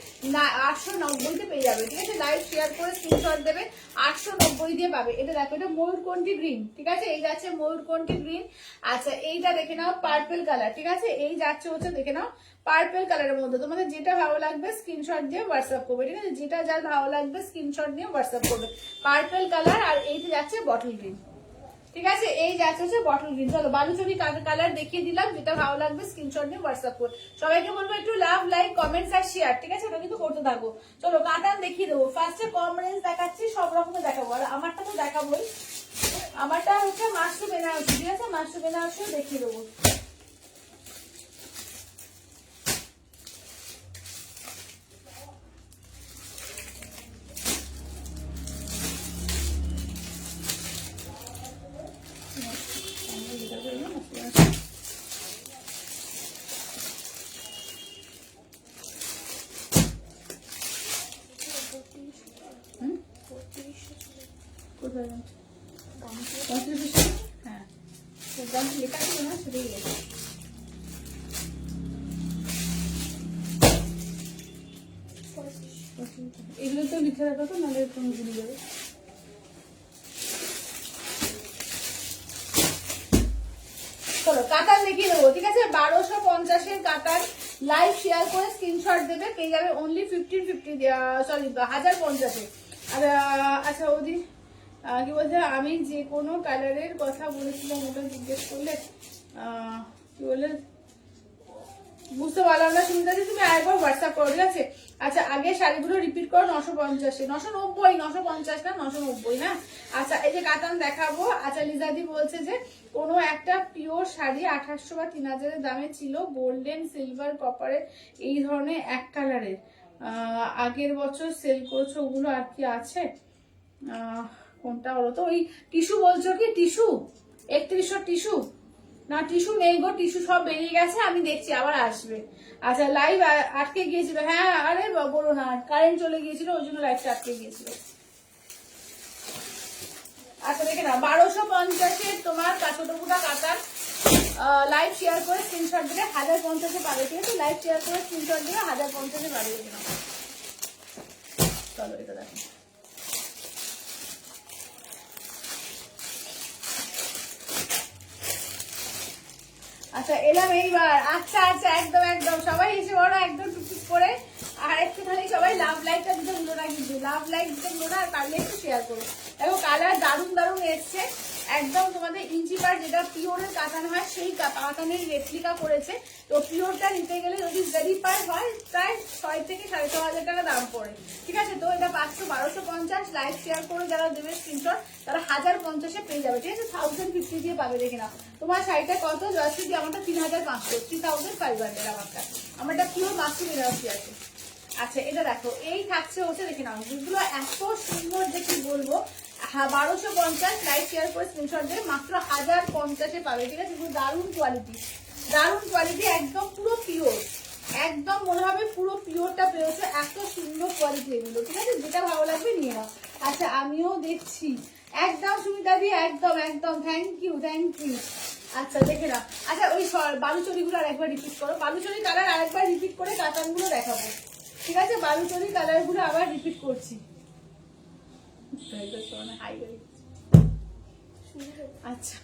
890 পেয়ে যাবে, ঠিক আছে, লাইভ শেয়ার করে স্ক্রিনশট দেবে 890 দিয়ে পাবে। এটা দেখো, এটা ময়ূরকণ্ঠী গ্রিন, ঠিক আছে, এই যাচ্ছে ময়ূরকণ্ঠী গ্রিন। আচ্ছা এইটা দেখে নাও পার্পল কালার, ঠিক আছে, এই যাচ্ছে হচ্ছে দেখে নাও পার্পল কালারের মধ্যে। তোমাদের যেটা ভালো লাগবে স্ক্রিনশট দিয়ে হোয়াটসঅ্যাপ করবে, ঠিক আছে, যেটা যার ভালো লাগবে স্ক্রিনশট দিয়ে হোয়াটসঅ্যাপ করবে। পার্পল কালার, আর এইটা যাচ্ছে বটল গ্রিন, ঠিক আছে, এই যাচ্ছে হচ্ছে বটল গ্রিন। চলো বালুচরি কালার দেখিয়ে দিলাম, যেটা ভালো লাগবে স্ক্রিনশট নিয়ে হোয়াটসঅ্যাপ করো। সবাইকে বলবো একটু লাভ লাইক কমেন্টস আর শেয়ার, ঠিক আছে, ওটা কিন্তু করতে থাকো। চলো কাতান দেখিয়ে দেবো, ফার্স্টে কম রেঞ্জ দেখাচ্ছি, সব রকমের দেখাবো, আর আমারটা তো দেখাবোই। আমারটা হচ্ছে মাশরুম বেনারসি, ঠিক আছে, মাশরুম বেনারসিও দেখিয়ে দেবো। কোথায় যাচ্ছে? হ্যাঁ, দাম লেখা ছিল না, সেটাই লেখা। এগুলো তো লিখে রাখো তো, নাহলে তুমি ভুলে যাবে। চলো কাতার দেখিয়ে দেবো, ঠিক আছে। 1250-এর কাতার লাইভ শেয়ার করে স্ক্রিনশট দেবে, পেয়ে যাবে অনলি 1550, সরি 1050-এ। আর আচ্ছা ওদি কি বলছে, আমি যে কোনো কালারের কথা বলেছিলাম, ওটা জিজ্ঞেস করলে কি বলে বুঝতে পারলাম না সুমিতা দি, তুমি আরেকবার হোয়াটসঅ্যাপ করো, ঠিক আছে। আচ্ছা আগে শাড়িগুলো রিপিট করো, 950-এ, 990, 950 না 990, হ্যাঁ। আচ্ছা এই যে কাতান দেখাবো। আচ্ছা লিজাদি বলছে যে কোনো একটা পিওর শাড়ি 2800 বা 3000-এর দামে ছিল, গোল্ডেন সিলভার কপারের এই ধরনের এক কালারের, আগের বছর সেল করেছো, ওগুলো আর কি আছে? কোনটা হলো তো, ওই টিস্যু বলছো কি, টিস্যু 3100 টিস্যু? না টিস্যু নেই গো, টিস্যু সব বেরিয়ে গেছে, আমি দেখছি আবার আসবে। আচ্ছা লাইভ আটকে গিয়েছিল, হ্যাঁ আরে বলো না, কারেন্ট চলে গিয়েছিল, ওই জন্য লাইভটা আটকে গিয়েছিল। আচ্ছা দেখে না, 1250-এর তোমার ছোটপুটা কাতার লাইভ শেয়ার করে স্ক্রিনশট দিলে 1050-এ পাবে, ঠিক আছে। লাইভ শেয়ার করে স্ক্রিনশট দিলে 1050-এ পাবে। চলো এটা দেখো। আচ্ছা এলাম এইবার। আচ্ছা আচ্ছা একদম একদম সবাই এসে বড় একদম টুকটুক করে, আর একটুখানি সবাই লাভ লাইকটা দিতে ভুলো না, কিন্তু লাভ লাইক দিতে ভুলো না, আর পারলে একটু শেয়ার করো। দেখো কালার দারুণ দারুণ এসছে, একদম তোমাদের ইঞ্চি পার যেটা পিওরের কাতান হয় সেই কাতানের রেপ্লিকা করেছে। তো পিওরটা নিতে গেলে যদি ভেরিফাই হয় প্রায় 6 থেকে 6500 টাকা দাম পড়ে, ঠিক আছে। তো এটা পাচ্ছ 1250, লাইভ শেয়ার করে যারা দেবে স্ক্রিনশট তারা 1050-এ পেয়ে যাবে, ঠিক আছে। 1050 দিয়ে পাবে, দেখে নাও। তোমার শাড়িটা কত জয়শ্রী দি? আমারটা 3500, 3500 আমারটা পিওর মাসি বেনারসি আছে। আচ্ছা এটা দেখো, এই থাকছে হচ্ছে, দেখে নাও যেগুলো এত সুন্দর যে কি বলবো। 1250 লাইভ শেয়ার করে স্ক্রিনশট দিয়ে মাত্র 1050-এ পাবে, ঠিক আছে। দারুণ কোয়ালিটি, দারুণ কোয়ালিটি, একদম পুরো পিওর, একদম মনে হবে পুরো পিওরটা পেয়েছে, এত সুন্দর কোয়ালিটি এগুলো, ঠিক আছে। যেটা ভালো লাগবে নিয়ে নাও। আচ্ছা আমিও দেখছি, একদম সুমিতা দি, একদম একদম, থ্যাংক ইউ থ্যাংক ইউ। আচ্ছা দেখে নাও। আচ্ছা ওই বালুচরিগুলো আর একবার রিপিট করো, বালুচরি কালার আরেকবার রিপিট করে কাতানগুলো দেখাবো, ঠিক আছে। বালুচরি কালার গুলো আবার রিপিট করছি। আচ্ছা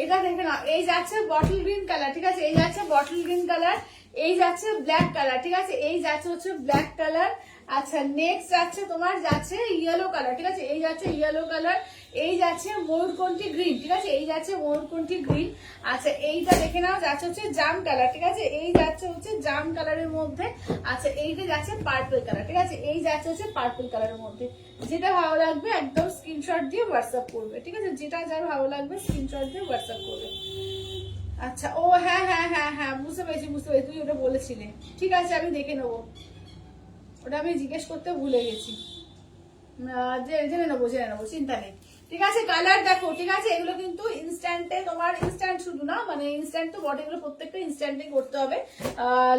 এটা দেখে নাও, এই যাচ্ছে বটল গ্রিন কালার, ঠিক আছে। এই যাচ্ছে বটল গ্রিন কালার, এই যাচ্ছে ব্ল্যাক কালার, ঠিক আছে। এই যাচ্ছে হচ্ছে ব্ল্যাক কালার। আচ্ছা নেক্সট যাচ্ছে তোমার যাচ্ছে ইয়েলো কালার, ঠিক আছে। এই যাচ্ছে ইয়েলো কালার, এই যাচ্ছে ময়ূরকণ্ঠী গ্রিন, ঠিক আছে। এই যাচ্ছে ময়ূরকণ্ঠী গ্রিন। আচ্ছা এইটা দেখে নাও, যাচ্ছে হচ্ছে জাম কালার, ঠিক আছে। এই যাচ্ছে হচ্ছে জাম কালারের মধ্যে। আচ্ছা এইটা যাচ্ছে পার্পল কালার, ঠিক আছে। এই যাচ্ছে হচ্ছে পার্পল কালারের মধ্যে। যেটা ভালো লাগবে একদম স্ক্রিনশট দিয়ে হোয়াটসঅ্যাপ করবে, ঠিক আছে। যেটা যার ভালো লাগবে স্ক্রিনশট দিয়ে হোয়াটসঅ্যাপ করবে। আচ্ছা ও হ্যাঁ হ্যাঁ হ্যাঁ হ্যাঁ বুঝতে পেরেছি বুঝতে পেরেছি, তুই ওটা বলেছিলে, ঠিক আছে আমি দেখে নেবো, ওটা আমি জিজ্ঞেস করতে ভুলে গেছি, জেনে নেবো চিন্তা নেই, ঠিক আছে। কালার দেখো, ঠিক আছে। এগুলো কিন্তু ইনস্ট্যান্টে, তোমার ইনস্ট্যান্ট শুধু না, মানে ইনস্ট্যান্ট তো বটে, এগুলো প্রত্যেকটা ইনস্ট্যান্টে করতে হবে।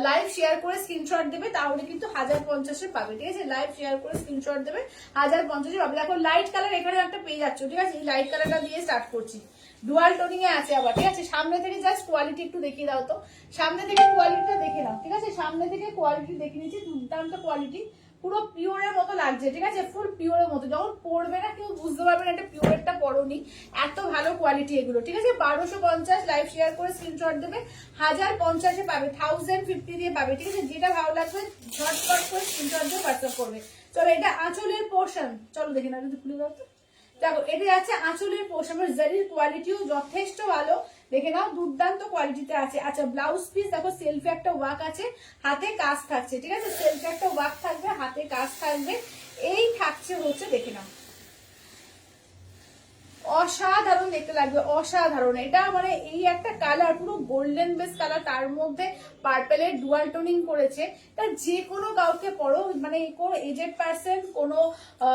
লাইভ শেয়ার করে স্ক্রিনশট দেবে, তাহলে কিন্তু 1050-এ পাবে, ঠিক আছে। লাইভ শেয়ার করে স্ক্রিনশট দেবে 1050-এ পাবে। দেখো লাইট কালার এখানে একটা পেয়ে যাচ্ছ, ঠিক আছে। এই লাইট কালারটা দিয়ে স্টার্ট করছি, ডুয়াল টোনিং এ আছে আবার, ঠিক আছে। সামনে থেকে জাস্ট কোয়ালিটি একটু দেখিয়ে দাও তো, সামনে থেকে কোয়ালিটিটা দেখে নাও, ঠিক আছে। সামনে থেকে কোয়ালিটি দেখে নিচ্ছি, দুর্দান্ত কোয়ালিটি, পুরো পিওরের মতো লাগছে, ঠিক আছে। ফুল পিওরের মতো, যখন পরবে না কেউ বুঝতে পারবে না এটা পিওরেরটা পরনি, এত ভালো কোয়ালিটি এগুলো, ঠিক আছে। 1250 লাইভ শেয়ার করে স্ক্রিনশট দেবে, 1050-এ পাবে, 1050 দিয়ে পাবে, ঠিক আছে। যেটা ভালো লাগবে ঝটপট করে স্ক্রিনশট দিয়ে হোয়াটসঅ্যাপ করবে। চলো এটা আঁচলের পোর্শন, চলো দেখে না, যদি খুলে দাও তো। দেখো এটা যাচ্ছে আঁচলের পোর্শন, জারির কোয়ালিটিও যথেষ্ট ভালো, দেখে নাও দুর্দান্ত কোয়ালিটিতে আছে। আচ্ছা ব্লাউজ পিস দেখো, সেলফি একটা ওয়ার্ক আছে, হাতে কাজ থাকছে, ঠিক আছে। সেলফি একটা ওয়ার্ক থাকবে, হাতে কাজ থাকবে, এই থাকছে হচ্ছে, দেখে নাও অসাধারণ দেখতে লাগবে, অসাধারণ। এটা মানে এই একটা কালার পুরো গোল্ডেন বেস কালার, তার মধ্যে পার্পেলের ডুয়াল টোনিং করেছে। এটা যে কোনো কাউকে পরো, মানে কোনো এজেড পার্সন, কোনো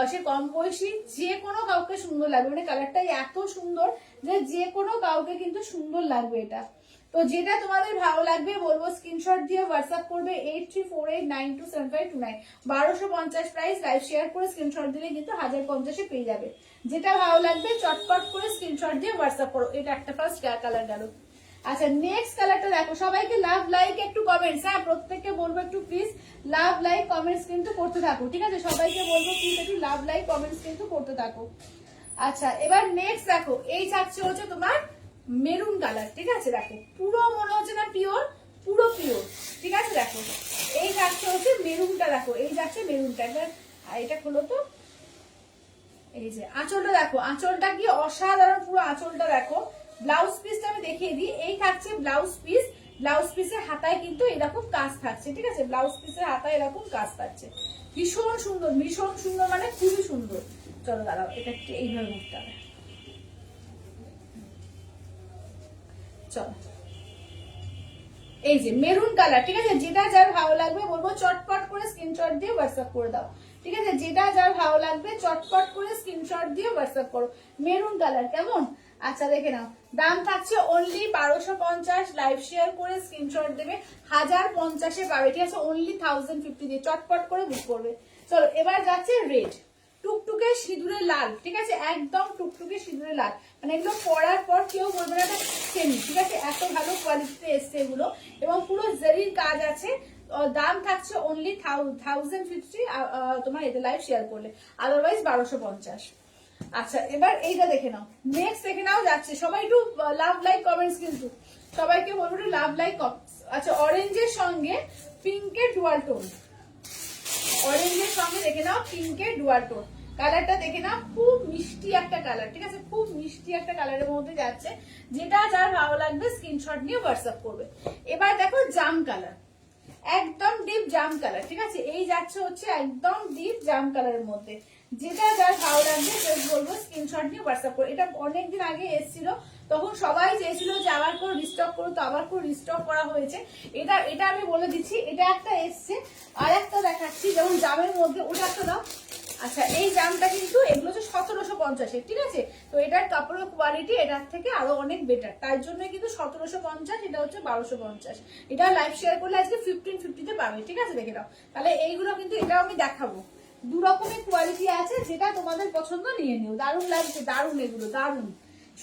সে কম বয়সী, যে কোনো কাউকে সুন্দর লাগবে। মানে কালারটাই এত সুন্দর যে যে কোনো কাউকে কিন্তু সুন্দর লাগবে এটা। তো যেটা তোমাদের ভালো লাগবে বলবো স্ক্রিনশট দিয়ে হোয়াটসঅ্যাপ করবে 8348927529। 1250 প্রাইস, লাইভ শেয়ার করে স্ক্রিনশট দিলে কিন্তু 1050-এ পেয়ে যাবে। যেটা ভালো লাগবে চটপট করে স্ক্রিনশট দিয়ে হোয়াটসঅ্যাপ করো। এটা একটা ফার্স্ট কালার গেল। আচ্ছা নেক্সট কালারটা দেখো, সবাইকে লাভ লাইক একটু কমেন্টস, হ্যাঁ প্রত্যেককে বলবো একটু প্লিজ লাভ লাইক কমেন্টস কিন্তু করতে থাকো, ঠিক আছে? সবাইকে বলবো প্লিজ একটু লাভ লাইক কমেন্টস কিন্তু করতে থাকো। আচ্ছা এবার নেক্সট দেখো, এই থাকছে হচ্ছে তোমার মেরুন কালার, ঠিক আছে? দেখো পুরো মনে হচ্ছে না পিওর, পুরো পিওর, ঠিক আছে? দেখো এই যাচ্ছে হচ্ছে মেরুনটা, দেখো এই যাচ্ছে মেরুনটা। এবার এটা খোলো তো, এই যে আঁচলটা দেখো, আঁচলটা কি অসাধারণ, পুরো আঁচলটা দেখো। ব্লাউজ পিসটা আমি দেখিয়ে দিই, এই থাকছে ব্লাউজ পিস। ব্লাউজ পিসের হাতায় কিন্তু এরকম কাজ থাকছে, ঠিক আছে? ব্লাউজ পিসের হাতায় এরকম কাজ থাকছে, ভীষণ সুন্দর, ভীষণ সুন্দর, মানে খুবই সুন্দর। চলো দাঁড়াও, এটা একটু এইভাবে মুখতে হবে। চলো এই যে মেরুন কালার, ঠিক আছে? যেটা যার ভালো লাগবে বলবো চটপট করে স্ক্রিনশট দিয়ে হোয়াটসঅ্যাপ করে দাও, ঠিক আছে? যেটা যার ভালো লাগবে চটপট করে স্ক্রিনশট দিয়ে হোয়াটসঅ্যাপ করো। মেরুন কালার কেমন? আচ্ছা দেখে নাও, দাম থাকছে অনলি 1250, লাইভ শেয়ার করে স্ক্রিনশট দেবে 1050-এ পাবে, ঠিক আছে? অনলি 1050 দিয়ে চটপট করে বুক করবে। চলো এবার যাচ্ছে রেড, টুকটুকে সিঁদুরে লাল, ঠিক আছে? একদম টুকটুকে সিঁদুরে লাল, মানে এগুলো পরার পর কেউ বলবে না এটা সেমি, ঠিক আছে? এত ভালো কোয়ালিটিতে এসছে এগুলো, এবং পুরো জরির কাজ আছে। দাম থাকছে অনলি 1050 তোমার এতে লাইভ শেয়ার করলে, আদারওয়াইজ 1250। আচ্ছা এবার এইটা দেখে নাও, নেক্সট দেখে নাও যাচ্ছে। সবাই একটু লাভ লাইক কমেন্টস, কিন্তু সবাইকে বলবো একটু লাভ লাইক কমেন্টস। আচ্ছা অরেঞ্জের সঙ্গে পিঙ্কের ডুয়াল টোন, অরেঞ্জের সঙ্গে দেখে নাও পিঙ্কের ডুয়াল টোন, কালারটা দেখে নাও, খুব মিষ্টি একটা কালার, ঠিক আছে? খুব মিষ্টি একটা কালারের মধ্যে যাচ্ছে। যেটা যার ভালো লাগবে স্ক্রিনশট নিয়ে হোয়াটসঅ্যাপ করবে। এবার দেখো জাম কালার, একদম ডিপ জাম কালার, ঠিক আছে? এই যাচ্ছে হচ্ছে একদম ডিপ জাম কালারের মধ্যে। যেটা যার ভালো লাগবে জাস্ট বলবো স্ক্রিনশট নিয়ে হোয়াটসঅ্যাপ করো। এটা অনেকদিন আগে এসেছিল, তখন সবাই চেয়েছিল যে আবার করে রিস্টক করো, তো আবার করে রিস্টক করা হয়েছে। এটা এটা আমি বলে দিচ্ছি, এটা একটা এসছে, আর একটা দেখাচ্ছি যেমন জামের মধ্যে, ওটা একটা দাও। আচ্ছা এই জামটা কিন্তু এগুলো হচ্ছে 1750-এর, ঠিক আছে? তো এটার কাপড়ের কোয়ালিটি এটার থেকে আরো অনেক বেটার, তার জন্য কিন্তু 1750, এটা হচ্ছে 1250। এটা লাইভ শেয়ার করলে আজকে 1550-তে পাবে, ঠিক আছে? দেখে নাও তাহলে এইগুলো কিন্তু, এটাও আমি দেখাবো। দু রকমের কোয়ালিটি আছে, যেটা তোমাদের পছন্দ নিয়ে নিও। দারুণ লাগছে, দারুণ, এগুলো দারুণ,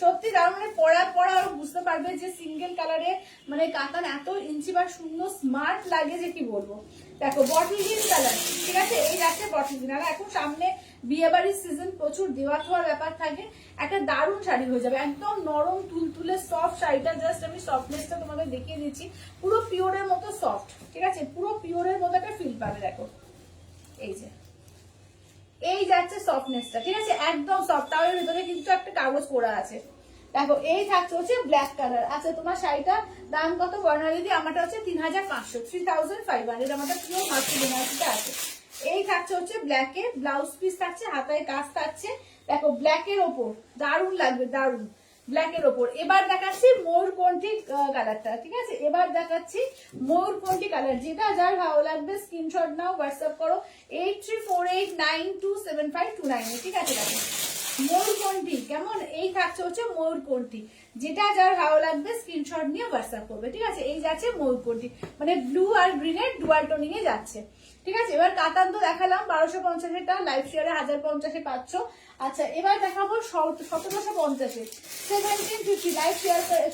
সত্যি দারুণ। মানে পরার পর আরো বুঝতে পারবে যে সিঙ্গেল কালারে মানে কাতান এত ইঞ্চি বা সুন্দর স্মার্ট লাগে যে কি বলবো। দেখো বটল গ্রিন কালার, ঠিক আছে? এই যাচ্ছে বটল গ্রিন। আর এখন সামনে বিয়ে বাড়ির সিজন, প্রচুর দেওয়া থাওয়ার ব্যাপার থাকে, একটা দারুণ শাড়ি হয়ে যাবে, একদম নরম তুলতুলে সফট শাড়িটা। জাস্ট আমি সফটনেসটা তোমাদের দেখিয়ে দিচ্ছি, পুরো পিওরের মতো সফট, ঠিক আছে? পুরো পিওরের মতো একটা ফিল পাবে। দেখো এই যে এই যাচ্ছে সফটনেসটা, ঠিক আছে? একদম সফট, তার ভিতরে কিন্তু একটা কাগজ পরা আছে। দেখো এই থাকছে হচ্ছে ব্ল্যাক কালার। আচ্ছা তোমার শাড়িটার দাম কত বর্ণালী? আমারটা হচ্ছে 3500, 3500, আমারটা পিওর মাস্টার বেনারসিটা আছে। এই থাকছে হচ্ছে ব্ল্যাকে, ব্লাউজ পিস থাকছে, হাতায় কাজ থাকছে। দেখো ব্ল্যাকের ওপর দারুণ লাগবে, দারুণ ব্ল্যাকের ওপর। এবার দেখাচ্ছি ময়ূরকণ্ঠী কালারটা, ঠিক আছে? এবার দেখাচ্ছি ময়ূরকণ্ঠী কালার। যেটা যার ভালো লাগবে স্ক্রিনশট নাও, হোয়াটসঅ্যাপ করো 8348927529, ঠিক আছে? দেখো ময়ূরকণ্ঠী কেমন, এই থাকছে হচ্ছে ময়ূরকণ্ঠী। যেটা যার ভালো লাগবে স্ক্রিনশট নিয়ে হোয়াটসঅ্যাপ করবে, ঠিক আছে? এই যাচ্ছে ময়ূরকণ্ঠী, মানে ব্লু আর গ্রিনের ডুয়াল টোনিং এ যাচ্ছে, ঠিক আছে? এবার কাতান তো দেখালাম 1250-এরটা, লাইভ শেয়ারে 1050-এ পাচ্ছ। আচ্ছা এবার দেখাবো 1750-এ, 1750, লাইভ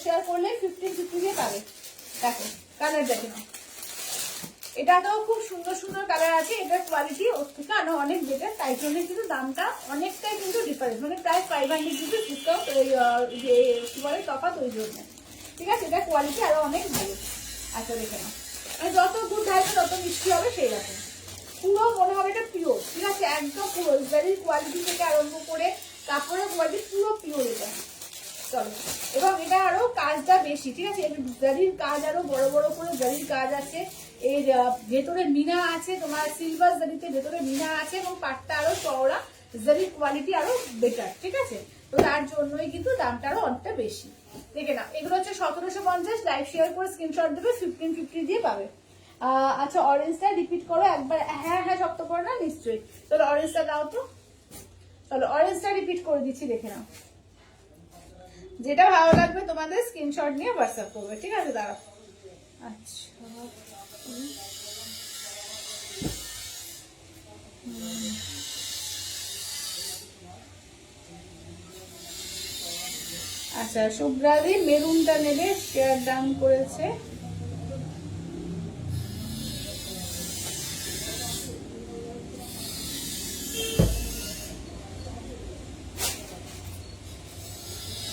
শেয়ার করলে 1550 দিয়ে পাবে। দেখো কালার দেখে নাও, এটাতেও খুব সুন্দর সুন্দর কালার আছে। এটার কোয়ালিটি ওর থেকে আরো অনেক বেটার, তাই জন্য কিন্তু দামটা অনেকটাই কিন্তু ডিফারেন্স, মানে প্রায় 500 রুপিস ডিসকাউন্ট, কি বলে তফাৎ, ওই জন্য, ঠিক আছে? এটা কোয়ালিটি আরো অনেক ভালো। আচ্ছা দেখে নাও, মানে যত দুধ ঢালবে তত মিষ্টি হবে, সেই রকম পুরো মনে হবে এটা পিওর, ঠিক আছে? একদম পুরো জারির কোয়ালিটি থেকে আরম্ভ করে কাপড়ের কোয়ালিটি পুরো পিওর এটা। চলো, এবং এটা আরো কাজটা বেশি, ঠিক আছে? জারির কাজ আরো বড় বড় করে জারির কাজ আছে, এর ভেতরে মিনা আছে, তোমার সিলভার জারিতে ভেতরে মিনা আছে, এবং পাটটা আরো চওড়া, জারির কোয়ালিটি আরো বেটার, ঠিক আছে? তো তার জন্যই কিন্তু দামটা আরো অনেকটা বেশি। দেখে নাও, এগুলো হচ্ছে 1750, লাইভ শেয়ার করে স্ক্রিনশট দেবে, 1550 দিয়ে পাবে। আচ্ছা অরেঞ্জটা রিপিট করো একবার। হ্যাঁ হ্যাঁ শক্ত করো না নিশ্চয়ই। চলো অরেঞ্জটা দাও তো, চলো অরেঞ্জটা রিপিট করে দিচ্ছি, দেখে নাও। যেটা ভালো লাগবে তোমাদের স্ক্রিনশট নিয়ে হোয়াটসঅ্যাপ করবে, ঠিক আছে? দাঁড়াও। আচ্ছা আচ্ছা শুভ্রাদি মেরুনটা নেবে, শেয়ার ডাউন করেছে।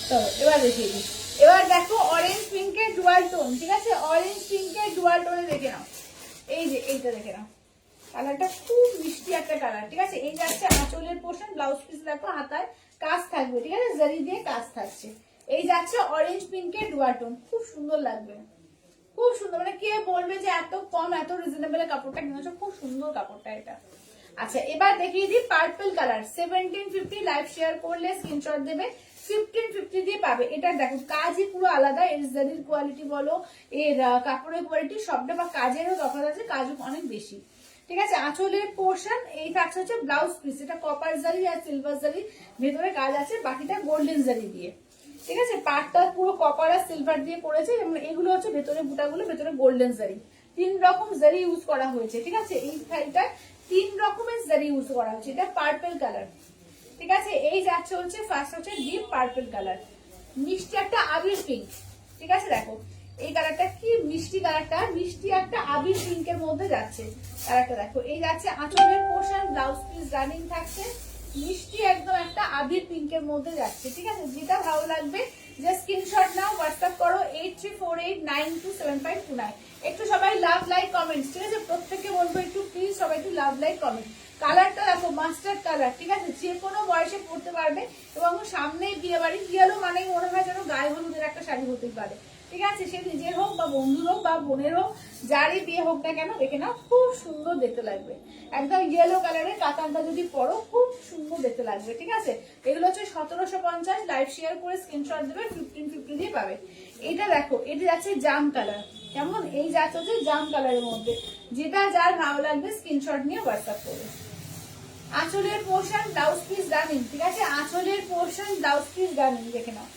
চলো এবার দেখিয়ে দিই। এবার দেখো অরেঞ্জ পিঙ্কের ডুয়াল টোন, ঠিক আছে? অরেঞ্জ পিঙ্কের ডুয়াল টোনে দেখে নাও, এই যে এইটা দেখে নাও, কালারটা খুব মিষ্টি একটা কালার, ঠিক আছে? এই যাচ্ছে আঁচলের পোর্শন, ব্লাউজ পিস দেখো হাতায় কাজ থাকবে, ঠিক আছে? জারি দিয়ে কাজ থাকছে। এই যাচ্ছে অরেঞ্জ পিঙ্কের ডুয়াল টোন, খুব সুন্দর লাগবে, খুব সুন্দর। মানে কে বলবে যে এত কম এত রিজনেবল কাপড়টা কিনেছো, খুব সুন্দর কাপড়টা এটা। আচ্ছা এবার দেখিয়ে দিই পার্পল কালার, 1750, লাইভ শেয়ার করলে স্ক্রিনশট দেবে, 1550 দিয়ে পাবে। এটা দেখো কাজই পুরো আলাদা, এর জারির কোয়ালিটি বলো, এর কাপড়ের কোয়ালিটি সবটা বা কাজেরও তফাৎ আছে, কাজও অনেক বেশি, ঠিক আছে? আঁচলের পোর্শন এই থাকছে হচ্ছে ব্লাউজ পিস, এটা কপার জারি আর সিলভার জারি ভেতরে কাজ আছে, বাকিটা গোল্ডেন জারি দিয়ে, ঠিক আছে? পাটটা পুরো কপার আর সিলভার দিয়ে করেছে, এবং এগুলো হচ্ছে ভেতরে বুটাগুলো ভেতরে গোল্ডেন জারি, 3 রকম জারি ইউজ করা হয়েছে, ঠিক আছে? এই শাড়িটায় 3 রকমের জারি ইউজ করা হয়েছে। এটা পার্পল কালার, ঠিক আছে? এই যাচ্ছে হচ্ছে ফার্স্ট হচ্ছে ডিপ পার্পল কালার, মিষ্টি একটা আবির পিঙ্ক, ঠিক আছে? দেখো এই কালারটা কি মিষ্টি, কালারটা মিষ্টি একটা আবির পিঙ্কের মধ্যে যাচ্ছে কালারটা। দেখো এই যাচ্ছে আঁচলের পোর্শন, ব্লাউজ পিস রানিং থাকছে, মিষ্টি একদম একটা আবির পিঙ্কের মধ্যে যাচ্ছে, ঠিক আছে? যেটা ভালো লাগবে যে স্ক্রিনশট নাও, হোয়াটসঅ্যাপ করো 8348927529। একটু সবাই লাভ লাইক কমেন্টস, ঠিক আছে? প্রত্যেককে বলবো একটু প্লিজ সবাই একটু লাভ লাইক কমেন্ট। কালারটা দেখো মাস্টার্ড কালার, ঠিক আছে? যে কোনো বয়সে পড়তে পারবে, এবং সামনে বিয়ে বাড়ি, বিয়েলো মানে মনে হয় যেন গায়ে হলুদের একটা শাড়ি হতে পারে, ঠিক আছে? সে নিজের হোক বা বন্ধুর হোক বা বোনের হোক, যারই বিয়ে হোক না কেন, দেখে নাও খুব সুন্দর দেখতে লাগবে। একদম ইয়েলো কালারের কাতানটা যদি পরো খুব সুন্দর দেখতে লাগবে, ঠিক আছে? এগুলো হচ্ছে 1750, লাইভ শেয়ার করে স্ক্রিনশট দেবে, 1550 দিয়ে পাবে। এটা দেখো এটা যাচ্ছে জাম কালার, কেমন? এই যাচ্ছে হচ্ছে জাম কালারের মধ্যে, যেটা যার ভালো লাগবে স্ক্রিনশট নিয়ে হোয়াটসঅ্যাপ করবে। আঁচলের পোর্শন ব্লাউজ পিস রানিং, ঠিক আছে? আঁচলের পোর্শন ব্লাউজ পিস রানিং, দেখে নাও।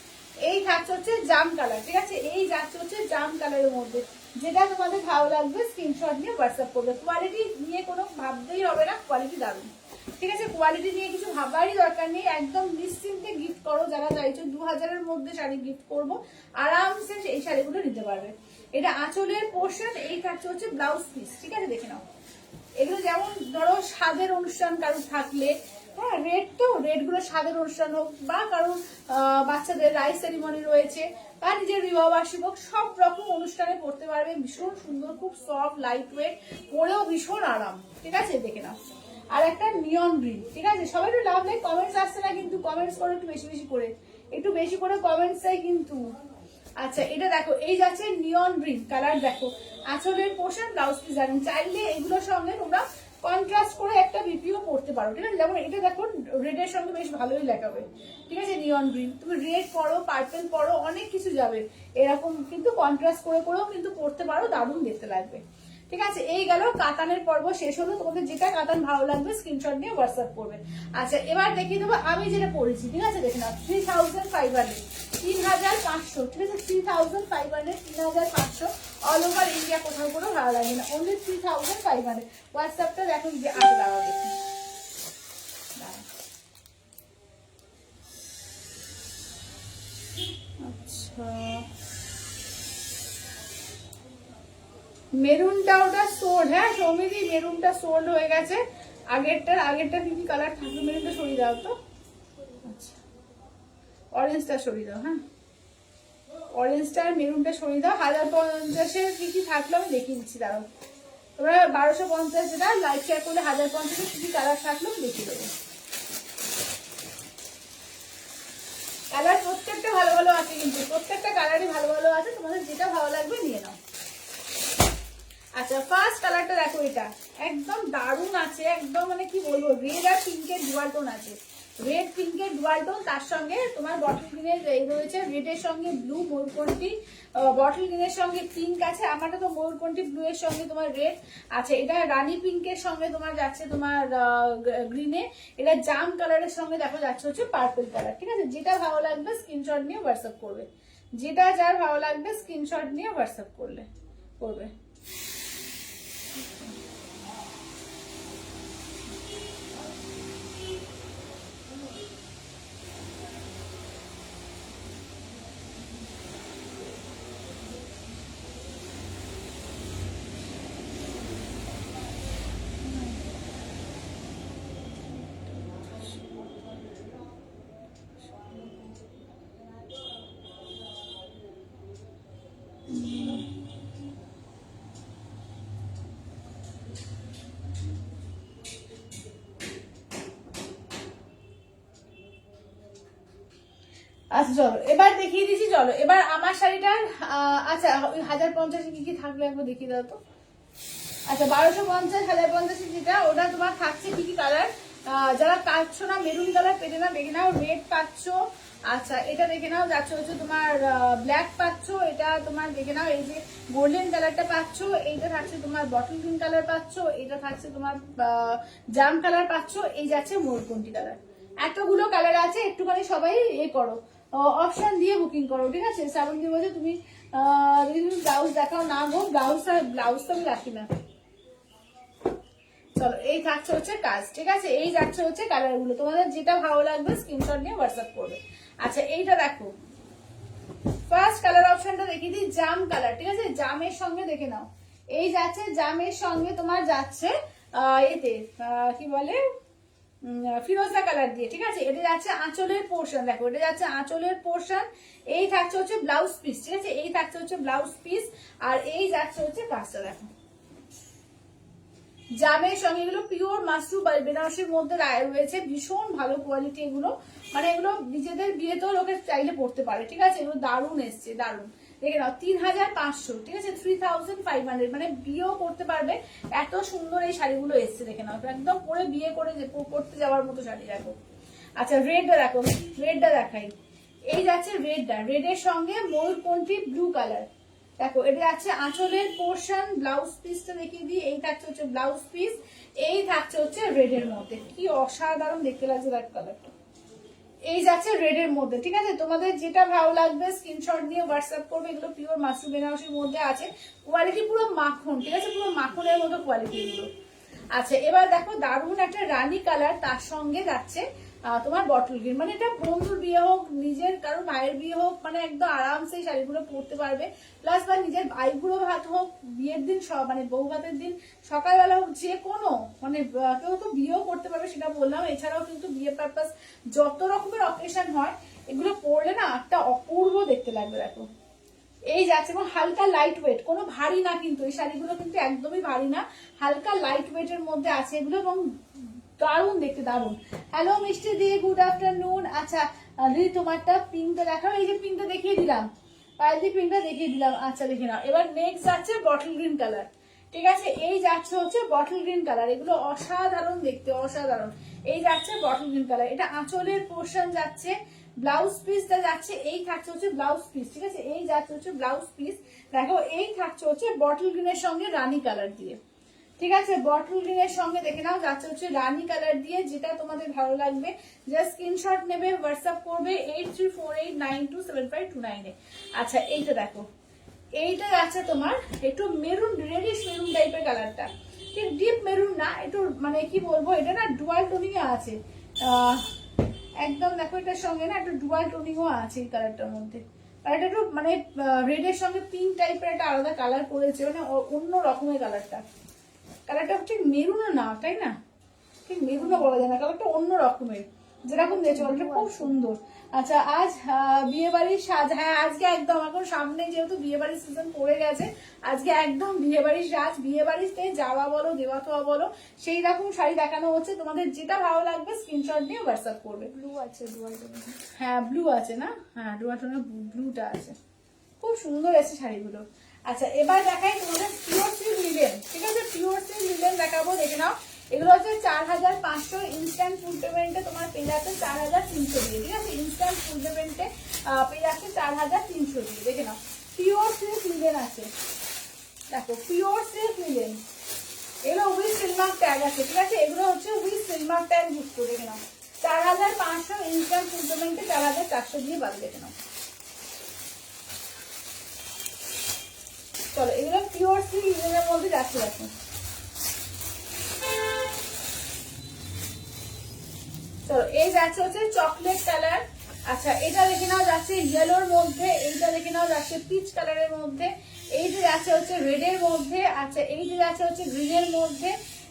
এই থাকছে হচ্ছে জাম কালার, ঠিক আছে? এই যাচ্ছে হচ্ছে জাম কালারের মধ্যে, যেটা তোমাদের ভালো লাগবে স্ক্রিনশট নিয়ে হোয়াটসঅ্যাপ করবে। কোয়ালিটি নিয়ে কোনো ভাবতেই হবে না, কোয়ালিটি দারুণ, ঠিক আছে? কোয়ালিটি নিয়ে কিছু ভাবারই দরকার নেই, একদম নিশ্চিন্তে গিফট করো। যারা চাইছো 2000-এর মধ্যে শাড়ি গিফট করবো, আরামসে এই শাড়িগুলো নিতে পারবে। এটা আঁচলের পোর্শন, এই থাকছে হচ্ছে ব্লাউজ পিস, ঠিক আছে? দেখে নাও। এগুলো যেমন ধরো স্বাদের অনুষ্ঠান কারো থাকলে, হ্যাঁ রেড, তো রেড গুলো স্বাদের অনুষ্ঠান হোক, বা কারো বাচ্চাদের রাইস সেরিমনি রয়েছে, বা নিজের বিবাহ বার্ষিক হোক, সব রকম অনুষ্ঠানে পড়তে পারবে। ভীষণ সুন্দর, খুব সফট লাইট ওয়েট, পরেও ভীষণ আরাম, ঠিক আছে? দেখে নাও। আর একটা নিয়ন গ্রিন, ঠিক আছে? সবাই একটু লাভ লাইক কমেন্টস আসছে না কিন্তু, কমেন্টস করো একটু বেশি বেশি করে, একটু বেশি করে কমেন্টস চাই কিন্তু। আচ্ছা এটা দেখো এই যাচ্ছে নিয়ন গ্রিন কালার, দেখো আঁচলের পোর্শন ব্লাউজ পিস জানেন, চাইলে এগুলোর সঙ্গে তোমরা কন্ট্রাস্ট করে একটা বিপিও পড়তে পারো, ঠিক আছে? যেমন এটা দেখো রেডের সঙ্গে বেশ ভালোই লাগাবে, ঠিক আছে? নিয়ন গ্রিন, তুমি রেড পরো, পার্পল পরো, অনেক কিছু যাবে এরকম, কিন্তু কন্ট্রাস্ট করে করেও কিন্তু পড়তে পারো, দারুণ দেখতে লাগবে, ঠিক আছে? এই গেল কাতানের পর্ব শেষ হলো। তোমাদের যেটা কাতান ভালো লাগবে স্ক্রিনশট নিয়ে হোয়াটসঅ্যাপ করবে। আচ্ছা এবার দেখিয়ে দেবো আমি যেটা পড়েছি, ঠিক আছে? দেখে নাও 3500, 3500, ঠিক আছে? 3500, 3500 অল ওভার ইন্ডিয়া, কোথাও কোনো ভালো লাগে না, অনলি 3500। হোয়াটসঅ্যাপটা দেখো যে আগে দাঁড়াও দেখি, আচ্ছা মেরুনটা ওটা সোল্ড, হ্যাঁ সৌমিদি মেরুনটা সোল্ড হয়ে গেছে। আগেরটা কি কি কালার থাকবে, মেরুনটা সরিয়ে দাও তো। আচ্ছা অরেঞ্জটা সরিয়ে দাও, হ্যাঁ অরেঞ্জটা আর মেরুনটা সরিয়ে দাও। 1050-এর কি কি থাকলো আমি দেখিয়ে দিচ্ছি, দাঁড়াও। তোমরা 1250 যেটা লাইক শেয়ার করলে 1050-এর কি কি কালার থাকলো আমি দেখিয়ে দেবো। কালার প্রত্যেকটা ভালো ভালো আছে, কিন্তু প্রত্যেকটা কালারই ভালো ভালো আছে, তোমাদের যেটা ভালো লাগবে নিয়ে নাও। আচ্ছা ফার্স্ট কালারটা দেখো, এটা একদম দারুণ আছে, একদম মানে কি বলবো, রেড আর পিঙ্কের ডুয়াল টোন আছে, রেড পিঙ্কের ডুয়াল টোন, তার সঙ্গে তোমার বটল গ্রিনের এই রয়েছে, রেডের সঙ্গে ব্লু, ময়ূরকণ্ঠী বটল গ্রিনের সঙ্গে পিঙ্ক আছে, আমারটা তো ময়ূরকণ্ঠী ব্লু এর সঙ্গে তোমার রেড আছে, এটা রানী পিঙ্কের সঙ্গে তোমার যাচ্ছে তোমার গ্রিনে, এটা জাম কালারের সঙ্গে দেখো যাচ্ছে হচ্ছে পার্পল কালার। ঠিক আছে, যেটা ভালো লাগবে স্ক্রিনশট নিয়ে হোয়াটসঅ্যাপ করবে, যেটা যার ভালো লাগবে স্ক্রিনশট নিয়ে হোয়াটসঅ্যাপ করবে। আচ্ছা চলো এবার দেখিয়ে দিচ্ছি, চলো এবার আমার শাড়িটার আচ্ছা ওই 1050 কি কি থাকলে একবার দেখিয়ে দাও তো। আচ্ছা 1250 1050 যেটা ওটা তোমার থাকছে কি কি কালার, যারা পাচ্ছ না মেরুন কালার পেতে না দেখে নাও, রেড পাচ্ছ, আচ্ছা এটা দেখে নাও যাচ্ছে হচ্ছে তোমার ব্ল্যাক পাচ্ছ, এটা তোমার দেখে নাও এই যে গোল্ডেন কালারটা পাচ্ছ, এইটা থাকছে তোমার বটল গ্রিন কালার পাচ্ছ, এটা থাকছে তোমার জাম কালার পাচ্ছ, এই যাচ্ছে ময়ূরকণ্ঠী কালার। এতগুলো কালার আছে, একটুখানি সবাই এ করো, অপশন দিয়ে বুকিং করো। ঠিক আছে, শ্রাবণ দিয়ে বলছে তুমি যদি তুমি ব্লাউজ দেখাও না গো, ব্লাউজ তো আমি রাখি না। চলো এই থাকছে হচ্ছে কাজ। ঠিক আছে, এই যাচ্ছে হচ্ছে কালার গুলো, তোমাদের যেটা ভালো লাগবে স্ক্রিনশট নিয়ে হোয়াটসঅ্যাপ করবে। আচ্ছা এইটা দেখো, ফার্স্ট কালার অপশনটা দেখিয়ে দিই, জাম কালার। ঠিক আছে, জামের সঙ্গে দেখে নাও, এই যাচ্ছে জামের সঙ্গে তোমার যাচ্ছে এতে কি বলে ফিরোজা কালার দিয়ে। ঠিক আছে, এটা যাচ্ছে আঁচলের পোর্শন, দেখো এটা যাচ্ছে আঁচলের পোর্শন, এই থাকছে হচ্ছে ব্লাউজ পিস। ঠিক আছে, এই থাকছে হচ্ছে ব্লাউজ পিস, আর এই যাচ্ছে হচ্ছে কাজটা দেখো জামের সঙ্গে। এগুলো পিওর মাশরু বেনারসির মধ্যে রয়েছে, ভীষণ ভালো কোয়ালিটি এগুলো, মানে এগুলো নিজেদের বিয়েতেও লোকে চাইলে পড়তে পারে। ঠিক আছে, এগুলো দারুণ এসছে, দারুণ দেখে নাও 3500। ঠিক আছে, 3500 মানে বিয়েও করতে পারবে, এত সুন্দর এই শাড়িগুলো এসছে দেখে নাও, একদম পরে বিয়ে করে করতে যাওয়ার মতো শাড়ি দেখো। আচ্ছা রেডটা দেখো, রেডটা দেখাই, এই যাচ্ছে রেডটা, রেডের সঙ্গে ময়ূরকণ্ঠী ব্লু কালার, দেখো এটা যাচ্ছে আঁচলের পোর্শন, ব্লাউজ পিসটা দেখিয়ে দিই, এই থাকছে হচ্ছে ব্লাউজ পিস, এই থাকছে হচ্ছে রেডের মধ্যে, কি অসাধারণ দেখতে লাগছে দেখ কালারটা, এই যাচ্ছে রেডের মধ্যে। ঠিক আছে, তোমাদের যেটা ভালো লাগবে স্ক্রিনশট নিয়ে হোয়াটসঅ্যাপ করবে, এগুলো পিওর মাশরু বেনারসির মধ্যে আছে, কোয়ালিটি পুরো মাখন। ঠিক আছে, পুরো মাখনের মতো কোয়ালিটি এগুলো। আচ্ছা এবার দেখো দারুণ একটা রানী কালার, তার সঙ্গে যাচ্ছে তোমার বটল গ্রিন, মানে এটা বন্ধুর বিয়ে হোক, নিজের কারো ভাইয়ের বিয়ে হোক, মানে একদম আরামসে এই শাড়িগুলো পরতে পারবে, প্লাস বা নিজের ভাইগুলো ভাত হোক, বিয়ের দিন মানে বউ ভাতের দিন সকালবেলা হোক, যে কোনো মানে কেউ তো বিয়েও করতে পারবে সেটা বললাম, এছাড়াও কিন্তু বিয়ে পারপাস যত রকমের অকেশন হয় এগুলো পরলে না একটা অপূর্ব দেখতে লাগবে। দেখো এই যাচ্ছে, এবং হালকা লাইট ওয়েট, কোনো ভারী না কিন্তু এই শাড়িগুলো কিন্তু একদমই ভারী না, হালকা লাইট ওয়েটের মধ্যে আছে এগুলো, এবং দারুণ দেখতে, দারুণ। হ্যালো মিষ্টি দি, গুড আফটারনুন। আচ্ছা দিদি তোমারটা পিঙ্কটা দেখাও, এই যে পিঙ্কটা দেখিয়ে দিলাম, পাইলি পিঙ্কটা দেখিয়ে দিলাম। আচ্ছা দেখে নাও, এবার নেক্সট যাচ্ছে বটল গ্রিন কালার। ঠিক আছে, এই যাচ্ছে হচ্ছে বটল গ্রিন কালার, এগুলো অসাধারণ দেখতে, অসাধারণ। এই যাচ্ছে বটল গ্রিন কালার, এটা আঁচলের পোর্শন যাচ্ছে, ব্লাউজ পিসটা যাচ্ছে, এই থাকছে হচ্ছে ব্লাউজ পিস। ঠিক আছে, এই যাচ্ছে হচ্ছে ব্লাউজ পিস, দেখো এই থাকছে হচ্ছে বটল গ্রিনের সঙ্গে রানী কালার দিয়ে। ঠিক আছে, বটল গ্রিনের সঙ্গে দেখে নাও যাচ্ছে হচ্ছে রানী কালার দিয়ে, যেটা তোমাদের ভালো লাগবে জাস্ট স্ক্রিনশট নেবে, হোয়াটসঅ্যাপ করবে 8348927529 এ। আচ্ছা এইটা দেখো, এইটা যাচ্ছে তোমার একটু মেরুন, রেডিশ মেরুন টাইপের কালারটা, ঠিক ডিপ মেরুন না, একটু মানে কি বলবো, এটা না ডুয়াল টোনিং এ আছে একদম, দেখো এটার সঙ্গে না একটা ডুয়াল টোনিং ও আছে এই কালারটার মধ্যে, আর এটা একটু মানে রেডের সঙ্গে পিঙ্ক টাইপের একটা আলাদা কালার করেছে, মানে অন্য রকমের কালারটা, কালারটা ঠিক মেরুনও না, তাই না, ঠিক মেরুনও বলা যায় না, কালারটা অন্য রকমের, যেরকম দিয়েছে ওটা খুব সুন্দর। আচ্ছা আজ বিয়ে বাড়ির সাজ, হ্যাঁ আজকে একদম, এখন সামনে যেহেতু বিয়ে বাড়ির সিজন পড়ে গেছে, আজকে একদম বিয়ে বাড়ির সাজ, বিয়ে বাড়িতে যাওয়া বলো দেওয়া থাওয়া বলো সেই রকম শাড়ি দেখানো হচ্ছে, তোমাদের যেটা ভালো লাগবে স্ক্রিনশট নিয়ে হোয়াটসঅ্যাপ করবে। ব্লু আছে, ডুয়াল টোন, হ্যাঁ ব্লু আছে না, হ্যাঁ ডুয়াল টোনের ব্লুটা আছে, খুব সুন্দর আছে শাড়িগুলো। আচ্ছা এবার দেখাই তোমাদের পিওর সিল্ক লিলেন। ঠিক আছে, পিওর সিল্ক লিলেন দেখাবো, দেখে নাও এগুলো হচ্ছে 4500 ইনস্ট্যান্ট ফুল পেমেন্টে তোমার পেয়ে যাচ্ছে 4300 দিয়ে, ঠিক আছে। ইনস্ট্যান্ট ফুল পেমেন্টে পেয়ে যাচ্ছে 4300 দিয়ে, দেখে নাও। পিওর সিল্ক লিলেন আছে, দেখো পিওর সিল্ক লিলেন, এগুলো উইথ সিলমার্ক ট্যাগ আছে, ঠিক আছে। এগুলো হচ্ছে উইথ সিলমার্ক ট্যাগ যুক্ত, দেখে নাও। 4500 ইনস্ট্যান্ট ফুল পেমেন্টে 4400 দিয়ে পাবে, দেখে নাও। চলো এগুলো পিওর সিল্ক লিলেনের মধ্যে যাচ্ছে, দেখো। চলো এই যাচ্ছে হচ্ছে চকলেট কালার। আচ্ছা এটা দেখে নাও যাচ্ছে ইয়েলোর মধ্যে, এইটা দেখে নাও যাচ্ছে পিচ কালারের মধ্যে, এইটা যাচ্ছে হচ্ছে রেডের মধ্যে, আচ্ছা এইটা যাচ্ছে হচ্ছে গ্রিনের মধ্যে,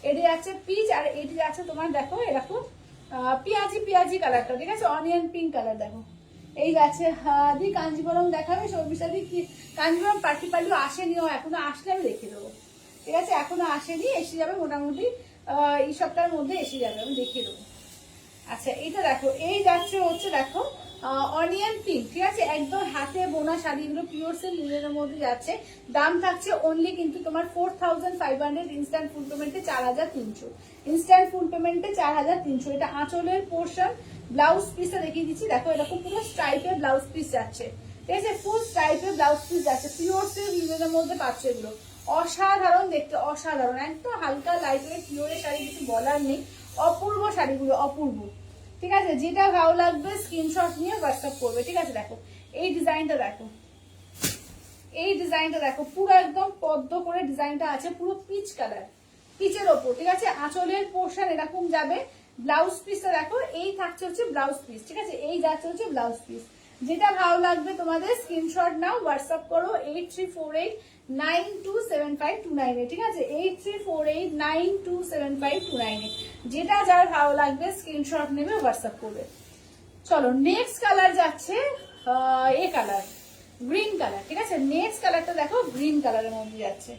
এটা যাচ্ছে পিচ, আর এইটা যাচ্ছে তোমার দেখো এরকম পিয়াজি পিয়াজি কালারটা, ঠিক আছে, অনিয়ন পিঙ্ক কালার। দেখো এই যাচ্ছে দি কাঞ্জিবরম দেখাবে সৌমিশাদি, কি কাঞ্জিবরম পার্টি পার্টিও আসেনিও, এখনো আসলে আমি দেখে দেবো, ঠিক আছে। এখনো আসেনি, এসে যাবে মোটামুটি এই সপ্তাহের মধ্যে এসে যাবে, আমি দেখিয়ে দেবো। আচ্ছা এইটা দেখো, এই যাচ্ছে হচ্ছে দেখো অনিয়ন পিঙ্ক, ঠিক আছে, একদম হাতে বোনা শাড়ি, এগুলো পিওর সিল্ক লিনেনের মধ্যে যাচ্ছে। দাম থাকছে অনলি কিন্তু তোমার 4500, ইনস্ট্যান্ট ফুল পেমেন্টে 4300, ইনস্ট্যান্ট ফুল পেমেন্টে 4300। এটা আঁচলের পোর্শন, ব্লাউজ পিসটা দেখিয়ে দিচ্ছি, দেখো এরকম পুরো স্ট্রাইপের ব্লাউজ পিস যাচ্ছে, ঠিক আছে, ফুল স্ট্রাইপের ব্লাউজ পিস যাচ্ছে, পিওর সিল্ক লিনেনের মধ্যে পাচ্ছে এগুলো। অসাধারণ দেখতে, অসাধারণ, একদম হালকা লাইট ওয়েট পিওরের শাড়ি, কিছু বলার নেই, অপূর্ব শাড়িগুলো, অপূর্ব, ঠিক আছে। যেটা ভালো লাগবে স্ক্রিনশট নিয়ে হোয়াটসঅ্যাপ করবে, ঠিক আছে। দেখো এই ডিজাইনটা দেখো, এই ডিজাইনটা দেখো, পুরো একদম পদ্ম করে ডিজাইনটা আছে, পুরো পিচ কালার, পিচের ওপর, ঠিক আছে। আঁচলের পোর্শন এরকম যাবে, ব্লাউজ পিসটা দেখো, এই থাকছে হচ্ছে ব্লাউজ পিস, ঠিক আছে, এই যাচ্ছে হচ্ছে ব্লাউজ পিস। যেটা ভালো লাগবে তোমাদের স্ক্রিনশট নাও, হোয়াটসঅ্যাপ করো 8348927529, ঠিক আছে, 8348927529, যেটা যার ভালো লাগবে স্ক্রিনশট নেবে, হোয়াটসঅ্যাপ করবে। চলো নেক্সট কালার যাচ্ছে এ কালার, গ্রিন কালার, ঠিক আছে। নেক্সট কালারটা দেখো গ্রিন কালারের মধ্যে যাচ্ছে,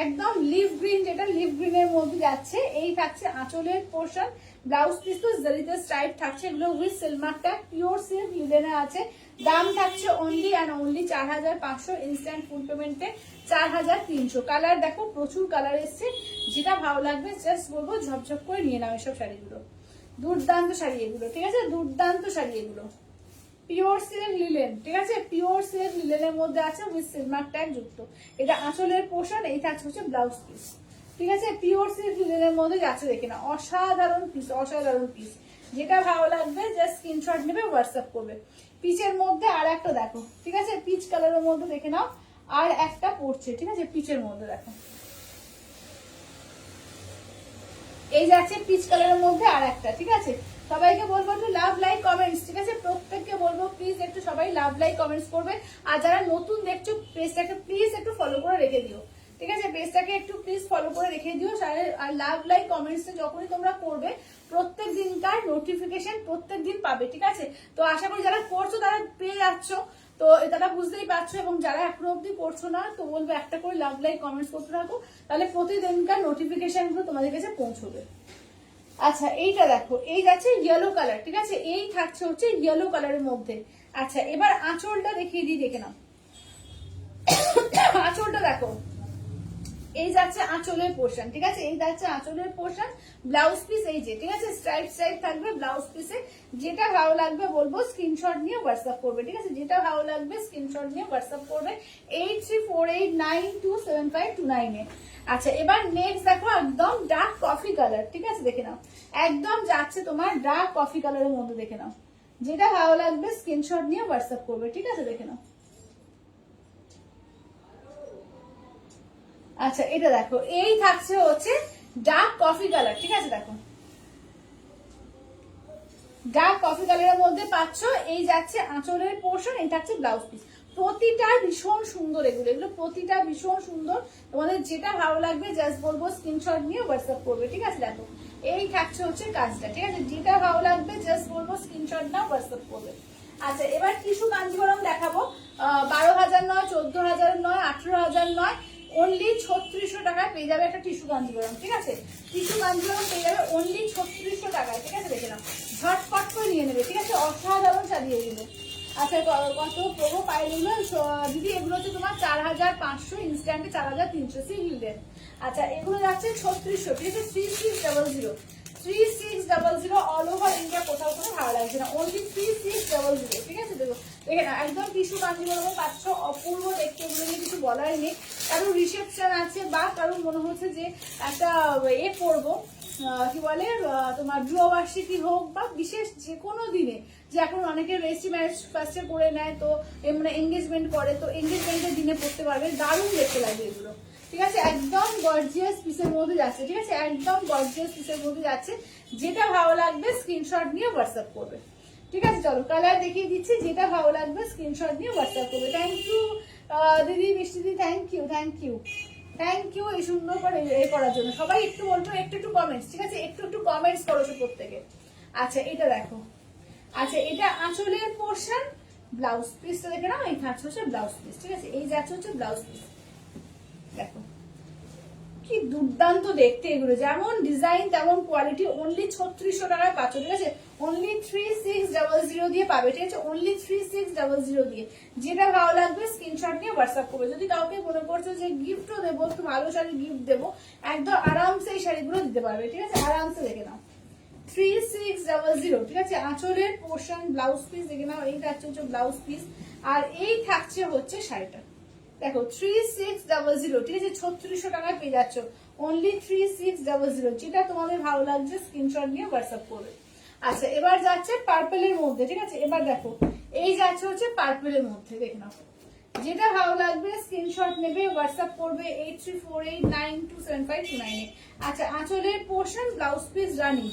একদম লিভ গ্রিন, যেটা লিভ গ্রিনের মধ্যে যাচ্ছে। এই থাকছে আঁচলের পোর্শন, ব্লাউজ পিস তো জরিতে স্ট্রাইপ থাকছে, এগুলো with silk mark tag, pure silk লিনেনে আছে। দাম থাকছে only and only 4500, instant full পেমেন্টে 4300। কালার দেখো প্রচুর কালার এসছে, যেটা ভালো লাগবে জাস্ট বলবো ঝপঝপ করে নিয়ে নাও এসব শাড়িগুলো, দুর্দান্ত শাড়ি এগুলো, ঠিক আছে, দুর্দান্ত শাড়ি এগুলো, পিওর সিল্ক লিলেন, ঠিক আছে, পিওর সিল্ক লিলেনের মধ্যে আছে উইথ সিলমার্ক ট্যাগ যুক্ত। এটা আঁচলের পোর্শন, এই থাকছে হচ্ছে ব্লাউজ পিস, ঠিক আছে, পিওর সিল্ক লিলেনের মধ্যে যাচ্ছে, দেখে না, অসাধারণ পিস, অসাধারণ পিস। যেটা ভালো লাগবে জাস্ট স্ক্রিনশট নেবে, হোয়াটসঅ্যাপ করবে। পিচের মধ্যে আর একটা দেখো, ঠিক আছে, পিচ কালারের মধ্যে দেখে নাও, আর একটা পড়ছে, ঠিক আছে, পিচের মধ্যে দেখো, এই যাচ্ছে পিচ কালারের মধ্যে আর একটা, ঠিক আছে। সবাইকে বলবো একটু লাভ লাইক কমেন্টস, ঠিক আছে, প্রত্যেককে বলবো প্লিজ একটু সবাই লাভ লাইক কমেন্টস করবে। আর যারা নতুন দেখছো পেজটাকে প্লিজ একটু ফলো করে রেখে দিও, ঠিক আছে, পেজটাকে একটু প্লিজ ফলো করে রেখে দিও। আর লাভ লাইক কমেন্টস যখনই তোমরা করবে প্রত্যেক দিনকার নোটিফিকেশন প্রত্যেক দিন পাবে, ঠিক আছে। তো আশা করি যারা করছো তারা পেয়ে যাচ্ছ, তো তারা বুঝতেই পারছো, এবং যারা এখনো অব্দি করছো না তো বলবো একটা করে লাভ লাইক কমেন্টস করতে থাকো, তাহলে প্রতিদিনকার নোটিফিকেশন গুলো তোমাদের কাছে পৌঁছবে। আচ্ছা এইটা দেখো, এই যাচ্ছে ইয়েলো কালার, ঠিক আছে, এই থাকছে হচ্ছে ইয়েলো কালারের মধ্যে। আচ্ছা এবার আঁচলটা দেখিয়ে দিই, দেখে নাও আঁচলটা দেখো, এই যাচ্ছে আঁচলের পোর্শন, ঠিক আছে, এই যাচ্ছে আঁচলের পোর্শন, ব্লাউজ পিস এই যে, ঠিক আছে, স্ট্রাইপ স্ট্রাইপ থাকবে ব্লাউজ পিসে। যেটা ভালো লাগবে বলবো স্ক্রিনশট নিয়ে হোয়াটসঅ্যাপ করবে, ঠিক আছে, যেটা ভালো লাগবে স্ক্রিনশট নিয়ে হোয়াটসঅ্যাপ করবে 8348927529। আচ্ছা এবার নেক্সট দেখো একদম ডার্ক কফি কালার, ঠিক আছে, দেখে নাও, একদম যাচ্ছে তোমার ডার্ক কফি কালারের মধ্যে, দেখে নাও, যেটা ভালো লাগবে স্ক্রিনশট নিয়ে হোয়াটসঅ্যাপ করবে, ঠিক আছে, দেখে নাও। আচ্ছা এটা দেখো, এই থাকছে হচ্ছে ডার্ক কফি কালার, ঠিক আছে, দেখো ডার্ক কফি কালারের মধ্যে পাচ্ছ। এই যাচ্ছে আঁচলের পোর্শন, এই থাকছে ব্লাউজ পিস, প্রতিটা ভীষণ সুন্দর, এগুলো প্রতিটা ভীষণ সুন্দর। তোমাদের যেটা ভালো লাগবে জাস্ট বলবো স্ক্রিনশট নিয়ে হোয়াটসঅ্যাপ করবে, ঠিক আছে। দেখো এই থাকছে হচ্ছে কাজটা, ঠিক আছে, যেটা ভালো লাগবে জাস্ট বলবো স্ক্রিনশট না হোয়াটসঅ্যাপ করবে। আচ্ছা এবার টিস্যু কাঞ্জিবরম দেখাবো, 12,000 নয়, 14,000 নয়, 18,000 নয়, অনলি 3600 টাকায় পেয়ে যাবে একটা টিস্যু কাঞ্জিবরম, ঠিক আছে, টিস্যু কাঞ্জিবরম পেয়ে যাবে অনলি 3600 টাকায়, ঠিক আছে, দেখে নাও, ঝটপট করে নিয়ে নেবে, ঠিক আছে, অসাধারণ শাড়ি এগুলো। আচ্ছা কত প্রবো পাইল এগুলো দিদি? এগুলো হচ্ছে তোমার 4500, ইনস্ট্যান্টে 4300 সিভিলের। আচ্ছা এগুলো যাচ্ছে 3600, ঠিক আছে? 3600, 3600 অল ওভার ইন্ডিয়া, কোথাও কোনো ভালো লাগছে না, অনলি 3600, ঠিক আছে? দেখো এখানে একদম টিস্যু কাঞ্জিবরমে পাচ্ছ, অপূর্ব দেখতে, এগুলো নিয়ে কিছু বলার নেই। কারোর রিসেপশন আছে বা কারোর মনে হচ্ছে যে একটা করবো, কি বলে তোমার বিবাহবার্ষিকী হোক বা বিশেষ যে কোনো দিনে, যে এখন অনেকে রেজিস্ট্রি ম্যারেজ ফার্স্টে করে নেয়, তো মানে এঙ্গেজমেন্ট করে, তো এঙ্গেজমেন্টের দিনে পড়তে পারবে, দারুণ দেখতে লাগে এগুলো, ঠিক আছে? একদম গর্জিয়াস পিসের মধ্যে যাচ্ছে, ঠিক আছে? একদম গর্জিয়াস পিসের মধ্যে যাচ্ছে। যেটা ভালো লাগবে স্ক্রিনশট নিয়ে হোয়াটসঅ্যাপ করবে, ঠিক আছে? চলো কালার দেখিয়ে দিচ্ছি, যেটা ভালো লাগবে স্ক্রিনশট নিয়ে হোয়াটসঅ্যাপ করবে। থ্যাংক ইউ দিদি, মিষ্টি দিদি, thank you, thank you, thank you এই সুন্দর করে এ করার জন্য। সবাই একটু বলতো, একটু কমেন্টস, ঠিক আছে? একটু কমেন্টস করো প্রত্যেকে। আচ্ছা এটা দেখো, আচ্ছা এটা আঁচলের পোর্শন, ব্লাউজ পিসটা দেখে নাও, এই থাকছে হচ্ছে ব্লাউজ পিস, ঠিক আছে? এই যাচ্ছে হচ্ছে ব্লাউজ পিস, দেখো কি দুর্দান্ত দেখতে এগুলো, যেমন ডিজাইন তেমন কোয়ালিটি। অনলি 3600 টাকায় পাচ্ছ, ঠিক আছে? অনলি 3600 দিয়ে পাবে, ঠিক আছে? অনলি 3600 দিয়ে। যেটা ভালো লাগবে স্ক্রিনশট নিয়ে হোয়াটসঅ্যাপ করবে। যদি কাউকে মনে করছো যে গিফটও দেবো, একটু ভালো শাড়ি গিফট দেবো, একদম আরামসে এই শাড়িগুলো দিতে পারবে, ঠিক আছে? আরামসে দেখে নাও 3600, ঠিক আছে? আঁচলের পোর্শন, ব্লাউজ পিস দেখে নাও, এই থাকছে হচ্ছে ব্লাউজ পিস, আর এই থাকছে হচ্ছে শাড়িটা, দেখো 3600, ঠিক আছে? 3600 টাকায় পেয়ে যাচ্ছ, অনলি 3600। যেটা তোমাদের ভালো লাগছে স্ক্রিনশট নিয়ে হোয়াটসঅ্যাপ করবে। আচ্ছা এবার যাচ্ছে পার্পেলের মধ্যে, ঠিক আছে? এবার দেখো এই যাচ্ছে হচ্ছে পার্পেলের মধ্যে, দেখে নাও, যেটা ভালো লাগবে স্ক্রিনশট নেবে, হোয়াটসঅ্যাপ করবে 8348927529। আচ্ছা আঁচলের পোর্শন, ব্লাউজ পিস রানিং,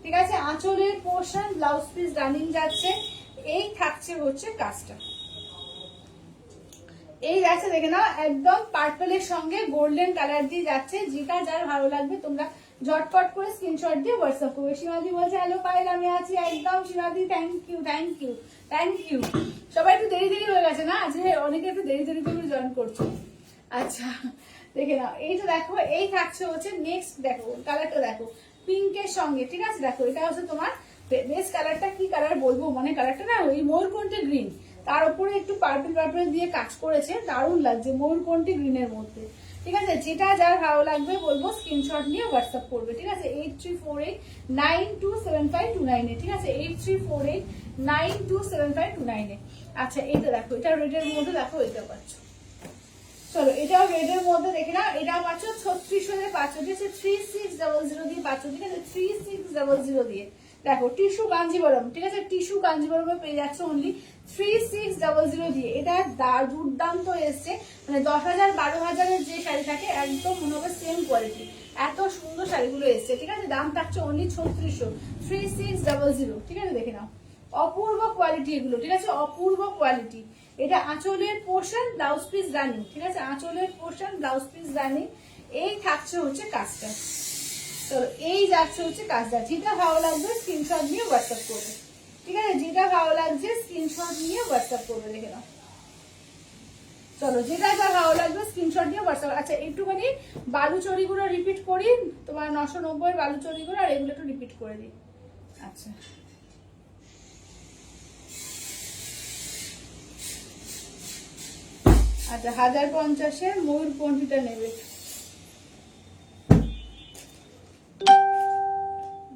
ঠিক আছে? আঁচলের পোর্শন, ব্লাউজ পিস রানিং যাচ্ছে। এই থাকছে হচ্ছে কাজটা, এই যাচ্ছে দেখে নাও, একদম পার্পলের সঙ্গে গোল্ডেন কালার দিয়ে যাচ্ছে। যেটা যার ভালো লাগবে তোমরা ঝটপট করে স্ক্রিনশট দিয়ে হোয়াটসঅ্যাপ করবে। সীমাদি বলছে হ্যালো পাইল, আমি আছি একদম। সীমাদি thank you, thank you, thank you. সবাই একটু দেরি হয়ে গেছে না, আজকে অনেকে একটু দেরি করে জয়েন করছো। আচ্ছা দেখে নাও, এই তো দেখো, এই থাকছে হচ্ছে নেক্সট, দেখো কালারটা দেখো পিঙ্কের সঙ্গে, ঠিক আছে? দেখো এটা হচ্ছে তোমার বেস্ট কালারটা, কি কালার বলবো, মানে কালারটা না ওই ময়ূরকণ্ঠী গ্রিন, তার উপরে একটু পার্পল দিয়ে কাজ করেছে, দারুণ লাগছে ময়ূরকণ্ঠী গ্রিনের মধ্যে, ঠিক আছে? যেটা যার ভালো লাগবে বলবো স্ক্রিনশট নিয়ে হোয়াটসঅ্যাপ করবে, ঠিক আছে? 8348927529, ঠিক আছে? 8348927529। আচ্ছা এইটা দেখো, এটা রেডের মধ্যে, দেখো এটা পাচ্ছ, চলো এটাও রেডের মধ্যে দেখে না, এটাও পাচ্ছ 3600 পাচ্ছ, ঠিক আছে? 3600 দিয়ে পাচ্ছ, ঠিক আছে? 3600 দিয়ে। দেখো টিস্যু কাঞ্জিবরম, ঠিক আছে? টিস্যু কাঞ্জিবরমে পেয়ে যাচ্ছে অনলি 3600 দিয়ে। এটা দুর্দান্ত এসছে, মানে 10,000 12,000 যে শাড়ি থাকে একদম মনে হবে সেম কোয়ালিটি, এত সুন্দর শাড়িগুলো এসছে, ঠিক আছে? দাম থাকছে অনলি 3600, 3600, ঠিক আছে? দেখে নাও অপূর্ব কোয়ালিটি এগুলো, ঠিক আছে? অপূর্ব কোয়ালিটি। এটা আঁচলের পোর্শন, ব্লাউজ পিস রানিং, ঠিক আছে? আঁচলের পোর্শন, ব্লাউজ পিস রানিং। এই থাকছে হচ্ছে কাজটা, চলো এই যাচ্ছে হচ্ছে কাজটা। যেটা ভালো লাগবে স্ক্রিনশট নিয়ে হোয়াটসঅ্যাপ করবে, ঠিক আছে? যেটা ভালো লাগছে স্ক্রিনশট নিয়ে হোয়াটসঅ্যাপ করবে, দেখে নাও। চলো যেটা যা ভালো লাগবে স্ক্রিনশট নিয়ে হোয়াটসঅ্যাপ। আচ্ছা একটুখানি বালুচরিগুলো রিপিট করি, তোমার 990 বালুচরিগুলো, আর এগুলো একটু রিপিট করে দিই। আচ্ছা আচ্ছা 1050-এর ময়ূরকণ্ঠীটা নেবে।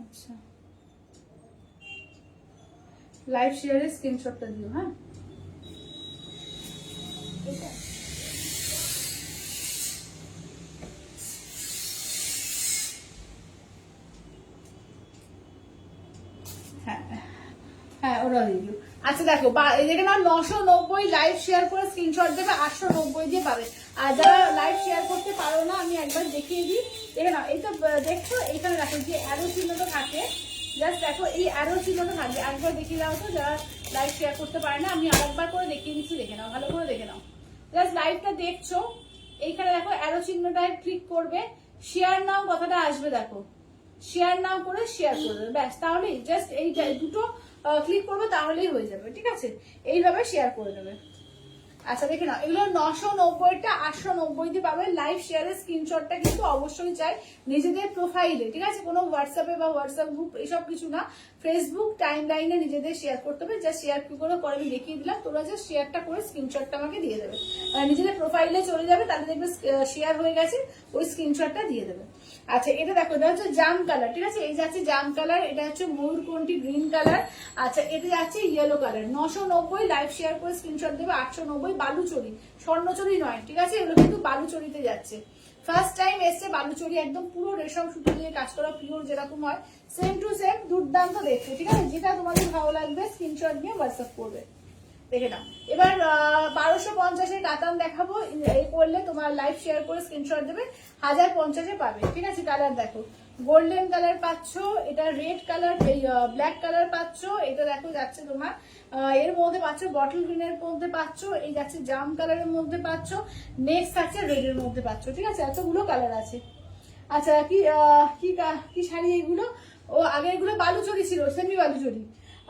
আচ্ছা লাইভ শেয়ারের স্ক্রিনশটটা দিও, হ্যাঁ? হ্যাঁ হ্যাঁ ওরা দিয়ে দিও। আচ্ছা দেখো এখানে 990 লাইভ শেয়ার করে স্ক্রিনশট দেবে, 890 দিয়ে পাবে। আর যারা লাইভ শেয়ার করতে পারো না, আমি একবার দেখিয়ে দিই, দেখে নাও। এই তো দেখছো এখানে দেখো যে অ্যারো চিহ্নটা থাকে, জাস্ট দেখো এই অ্যারো চিহ্নটা থাকবে, একবার দেখিয়ে দাও তো যারা লাইভ শেয়ার করতে পারে না। আমি আরেকবার করে দেখিয়ে দিচ্ছি, দেখে নাও, ভালো করে দেখে নাও। জাস্ট লাইভটা দেখছো, এইখানে দেখো অ্যারো চিহ্নটায় ক্লিক করবে, শেয়ার নাও কথাটা আসবে, দেখো শেয়ার নাও করে শেয়ার করবে, ব্যাস। তাহলেই জাস্ট এই দুটো ক্লিক করবে, তাহলেই হয়ে যাবে, ঠিক আছে? এইভাবে শেয়ার করে দেবে। আচ্ছা দেখে নাও, এগুলো 990টা 890 দিয়ে পাবে। লাইভ শেয়ারের স্ক্রিনশটটা কিন্তু অবশ্যই চাই নিজেদের প্রোফাইলে, ঠিক আছে? কোনো হোয়াটসঅ্যাপে বা হোয়াটসঅ্যাপ গ্রুপ এসব কিছু না, ফেসবুক টাইম লাইনে নিজেদের শেয়ার করতে হবে। যা শেয়ার কি করে আমি দেখিয়ে দিলাম, তোরা যা শেয়ারটা করে স্ক্রিনশটটা আমাকে দিয়ে দেবে, নিজেদের প্রোফাইলে চলে যাবে, তাহলে দেখবে শেয়ার হয়ে গেছে, ওই স্ক্রিনশটটা দিয়ে দেবে। আচ্ছা এটা দেখো, এটা হচ্ছে জাম কালার, ঠিক আছে, এই যাচ্ছে জাম কালার, এটা হচ্ছে ময়ূরকণ্ঠী গ্রিন কালার। আচ্ছা এটা যাচ্ছে ইয়েলো কালার। 990 লাইভ শেয়ার করে স্ক্রিনশট দেবে। 890 বালুচরি, স্বর্ণচরি নয়, ঠিক আছে, এগুলো কিন্তু বালুচরিতে যাচ্ছে। ফার্স্ট টাইম এসছে বালুচরি, একদম পুরো রেশম সুতো দিয়ে কাজ করা, পিওর যেরকম হয় সেম টু সেম, দুর্দান্ত দেখতে, ঠিক আছে। যেটা তোমাদের ভালো লাগবে স্ক্রিনশট নিয়ে হোয়াটসঅ্যাপ করবে, দেখে নাও। এবার 1250 কাতান দেখাবো, এই করলে তোমার লাইভ শেয়ার করে স্ক্রিনশট দেবে, 1050 পাবে, ঠিক আছে। কালার দেখো, গোল্ডেন কালার পাচ্ছ, এটা রেড কালার, ব্ল্যাক কালার পাচ্ছ, এটা দেখো যাচ্ছে তোমার এর মধ্যে পাচ্ছ বটল গ্রিনের মধ্যে পাচ্ছ, এই যাচ্ছে জাম কালারের মধ্যে পাচ্ছ, নেক্সট আছে রেড এর মধ্যে পাচ্ছ, ঠিক আছে। এতগুলো কালার আছে। আচ্ছা কি কি শাড়ি এইগুলো? ও আগে এগুলো বালুচরি ছিল, সেমি বালুচরি।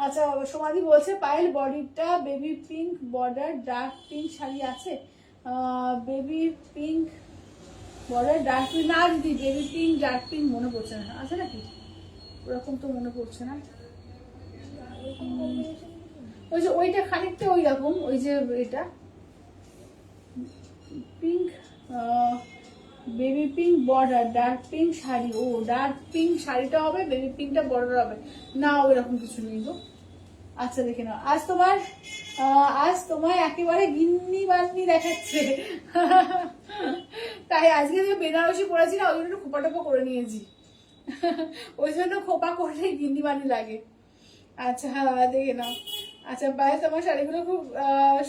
আচ্ছা সমাধি বলছে পায়েল বডিটা baby pink border dark pink sari আছে, baby pink border dark pink, না দিদি বেবি পিঙ্ক ডার্ক পিঙ্ক মনে পড়ছে না, আছে নাকি ওরকম তো মনে পড়ছে না। ওই যে ওইটা খানিকটা ওই রকম, ওই যে এটা pink, baby pink border dark pink sari, ও ডার্ক পিঙ্ক শাড়িটা হবে, বেবি পিঙ্কটা বর্ডার হবে না, ওইরকম কিছু নেই গো। আচ্ছা দেখে নাও, আজ তোমায় একেবারে গিন্নি বান্নি দেখাচ্ছে। তাই আজকে যে বেনারসি পরেছি না, ওই জন্য একটু খোপা টোপা করে নিয়েছি, ওই জন্য খোপা করলে গিন্নি বান্নি লাগে। আচ্ছা হ্যাঁ দেখে নাও। আচ্ছা ভাই তোমার শাড়িগুলো খুব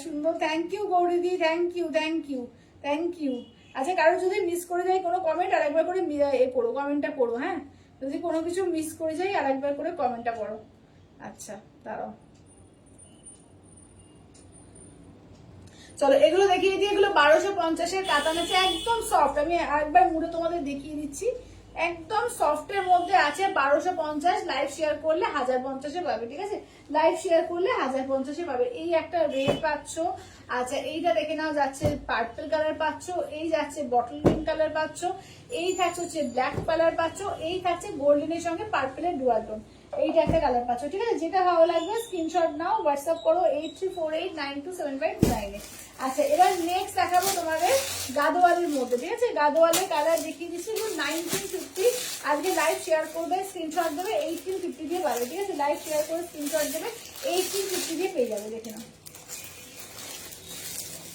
সুন্দর, থ্যাংক ইউ গৌরীদি, thank you thank you thank you. আচ্ছা কারো যদি মিস করে যায় কোনো কমেন্ট, আরেকবার করে করো, কমেন্টটা করো, হ্যাঁ, যদি কোনো কিছু মিস করে যাই আরেকবার করে কমেন্টটা করো। আচ্ছা দাঁড়াও, চলো এগুলো দেখিয়ে দিই। এগুলো 1250 কাতান আছে, একদম সফট, আমি একবার মুড়ে তোমাদের দেখিয়ে দিচ্ছি, একদম সফটের মধ্যে আছে। 1250 লাইভ শেয়ার করলে 1050 পাবে, ঠিক আছে, লাইভ শেয়ার করলে 1050 পাবে। এই একটা রেড পাচ্ছ, আচ্ছা এইটা দেখে নাও যাচ্ছে পার্পল কালার পাচ্ছ, এই যাচ্ছে বটল গ্রিন কালার পাচ্ছ, এই থাকছে হচ্ছে ব্ল্যাক কালার পাচ্ছ, এই থাকছে গোল্ডেনের সঙ্গে পার্পলের ডুয়াল টোন, এইটা একটা কালার পাচ্ছ, ঠিক আছে। যেটা ভালো লাগবে স্ক্রিনশট নাও, হোয়াটসঅ্যাপ করো 8348927529। আচ্ছা এবার নেক্সট দেখাবো তোমাদের গাদোয়ালের মধ্যে, ঠিক আছে, গাদোয়ালের কালার দেখিয়ে দিচ্ছি। 1950 আজকে লাইভ শেয়ার করবে, স্ক্রিনশট দেবে, 1850 দিয়ে পাবে, ঠিক আছে, লাইভ শেয়ার করে স্ক্রিনশট দেবে, 1850 দিয়ে পেয়ে যাবে, দেখে নাও।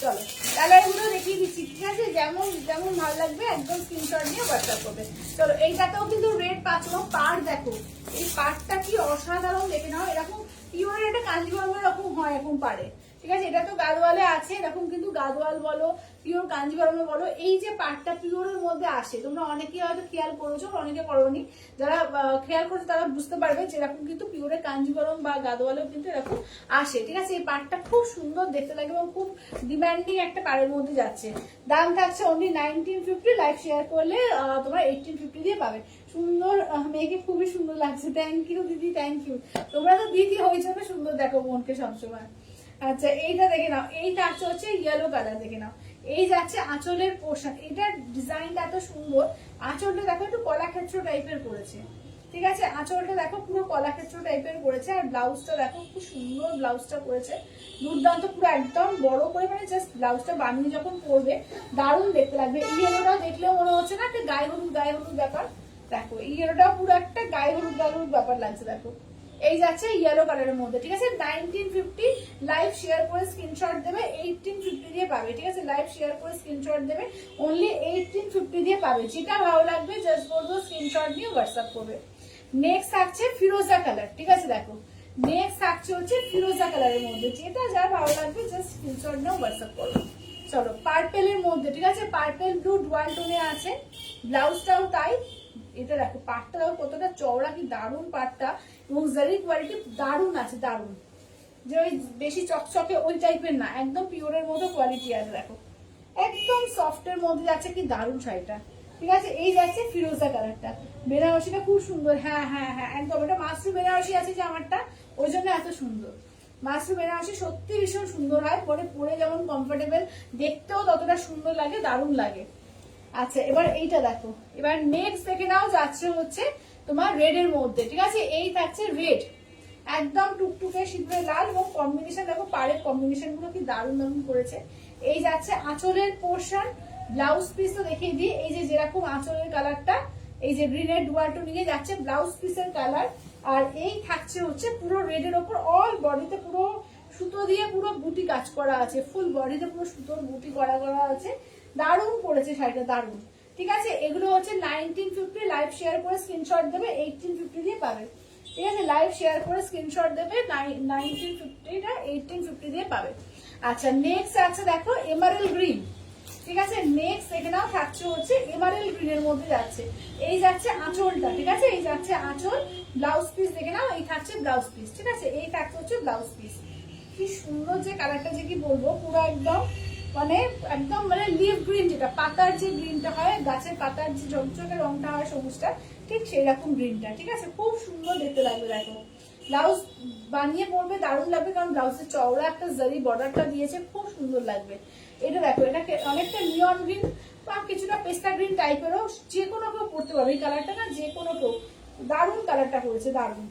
চলো কালারগুলো দেখিয়ে দিচ্ছি, ঠিক আছে, যেমন যেমন ভালো লাগবে একদম স্ক্রিনশট নিয়ে হোয়াটসঅ্যাপ করবে। চলো এইটাতেও কিন্তু রেড পাচ্ছ, পাড় দেখো, এই পাড়টা কি অসাধারণ, দেখে নাও, এরকম পিওরের একটা কাঞ্জিবরমের এরকম হয় এখন পাড়ে, ঠিক আছে। এটা তো গাদোয়ালে আছে, এরকম কিন্তু গাদোয়াল বলো পিওর কাঞ্জিবরমে বলো, এই যে পাড়টা পিওরের মধ্যে আসে, তোমরা অনেকেই হয়তো খেয়াল করেছো, অনেকে করোনি, যারা খেয়াল করছো তারা বুঝতে পারবে যে এরকম কিন্তু পিওরের কাঞ্জিবরম বা গাদোয়ালেও কিন্তু এরকম আসে, ঠিক আছে। এই পাড়টা খুব সুন্দর দেখতে লাগে এবং খুব ডিমান্ডিং একটা পাড়ের মধ্যে যাচ্ছে। দাম থাকছে অনলি 1950, লাইভ শেয়ার করলে তোমরা 1850 দিয়ে পাবে। সুন্দর, মেয়েকে খুবই সুন্দর লাগছে, থ্যাংক ইউ দিদি, থ্যাংক ইউ। তোমরা তো দিদি হয়ে যাবে সুন্দর, দেখো বোনকে সবসময়। আচ্ছা এইটা দেখে নাও, এইটা হচ্ছে ইয়েলো কালার, দেখে নাও, এই যাচ্ছে আঁচলের পোর্শন, এটার ডিজাইনটা এত সুন্দর, আঁচলটা দেখো একটু কলাক্ষেত্র টাইপের করেছে, ঠিক আছে, আঁচলটা দেখো পুরো কলাক্ষেত্র টাইপের করেছে, আর ব্লাউজটা দেখো খুব সুন্দর ব্লাউজটা করেছে, দুর্দান্ত, পুরো একদম বড় করে, মানে জাস্ট ব্লাউজটা বানিয়ে যখন পরবে দারুণ দেখতে লাগবে। এই ইয়েলোটা দেখলেও মনে হচ্ছে না একটা গায়ে হলুদ ব্যাপার, দেখো এই ইয়েলোটা পুরো একটা গায়ে হলুদ ব্যাপার লাগছে, দেখো এই যাচ্ছে ইয়েলো কালারের মধ্যে, ঠিক আছে। 1950 লাইভ শেয়ার করে স্ক্রিনশট দেবে, 1850 দিয়ে পাবে, ঠিক আছে, লাইভ শেয়ার করে স্ক্রিনশট দেবে, অনলি 1850 দিয়ে পাবে। যেটা ভালো লাগবে জাস্ট বলবো স্ক্রিনশট নিয়ে হোয়াটসঅ্যাপ করবে। নেক্সট থাকছে ফিরোজা কালার, ঠিক আছে, দেখো নেক্সট থাকছে হচ্ছে ফিরোজা কালারের মধ্যে, যেটা যার ভালো লাগবে জাস্ট স্ক্রিনশট নিয়ে হোয়াটসঅ্যাপ করবে। চলো পার্পেলের মধ্যে, ঠিক আছে, পার্পেল ব্লু ডুয়াল টোনে আছে, ব্লাউজটাও তাই। এটা দেখো পাটটা দেখো কতটা চওড়া, কি দারুণ পাটটা, এবং জারি কোয়ালিটি দারুণ আছে, দারুণ, যে ওই বেশি চকচকে ওই টাইপের না, একদম পিওরের মতো কোয়ালিটি আছে, দেখো একদম সফটের মধ্যে যাচ্ছে, কি দারুণ শাড়িটা, ঠিক আছে। এই যাচ্ছে ফিরোজা কালারটা, বেনারসিটা খুব সুন্দর, হ্যাঁ হ্যাঁ হ্যাঁ একদম, এটা মাসরু বেনারসি আছে যে আমারটা, ওই জন্য এত সুন্দর। মাসরু বেনারসি সত্যি ভীষণ সুন্দর হয়, পরে যেমন কমফোর্টেবল, দেখতেও ততটা সুন্দর লাগে, দারুণ লাগে। আচ্ছা এবার এইটা দেখো, এবার নেক্সট দেখে নাও, যাচ্ছে হচ্ছে তোমার রেড এর মধ্যে, ঠিক আছে, এই থাকছে রেড, একদম টুকটুকে সিঁদুরে লাল, এবং কম্বিনেশন দেখো পাড়ের কম্বিনেশন গুলো কি দারুণ দারুণ করেছে। এই যাচ্ছে আঁচলের পোর্শন, ব্লাউজ পিস তো দেখিয়ে দিই, এই যে যেরকম আঁচলের কালারটা, এই যে গ্রিনের ডুয়াল টু নিয়ে যাচ্ছে ব্লাউজ পিসের কালার। আর এই থাকছে হচ্ছে পুরো রেডের ওপর অল বডিতে পুরো সুতো দিয়ে পুরো বুটি কাজ করা আছে, ফুল বডিতে পুরো সুতোর বুটি করা আছে। দারুণ পড়েছে শাড়িটা, দারুণ। ঠিক আছে, এগুলো হচ্ছে 1950। লাইভ শেয়ার করে স্ক্রিনশট দেবে, 1850 দিয়ে পাবে। ঠিক আছে, লাইভ শেয়ার করে স্ক্রিনশট দেবে, 1950টা 1850 দিয়ে পাবে। আচ্ছা, নেক্সট আছে দেখো এমারেল গ্রিন। ঠিক আছে, নেক্সট এখানেও থাকছে হচ্ছে এমারেল গ্রিনের মধ্যে যাচ্ছে। এই যাচ্ছে আঁচলটা, ঠিক আছে, এই যাচ্ছে আঁচল, ব্লাউজ পিস দেখে নাও, এই থাকছে ব্লাউজ পিস। ঠিক আছে, এই থাকছে হচ্ছে ব্লাউজ পিস। কি সুন্দর যে কালারটা, যে কি বলবো, পুরো একদম মানে লিভ গ্রিন, যেটা পাতার যে গ্রিনটা হয়, গাছের পাতার যে ঝকঝকে রংটা হয় সবুজটা, ঠিক সেই রকম গ্রিনটা। ঠিক আছে, খুব সুন্দর দেখতে লাগবে। দেখো ব্লাউজ বানিয়ে পরবে, দারুণ লাগবে, কারণ ব্লাউজের চওড়া একটা জারি বর্ডারটা দিয়েছে, খুব সুন্দর লাগবে। এটা দেখো, এটাকে অনেকটা নিয়ন গ্রিন বা কিছুটা পেস্তা গ্রিন টাইপেরও, যে কোনো কেউ পরতে পারবে এই কালারটা, না যে কোনো কেউ, দারুণ কালারটা করেছে, দারুণ।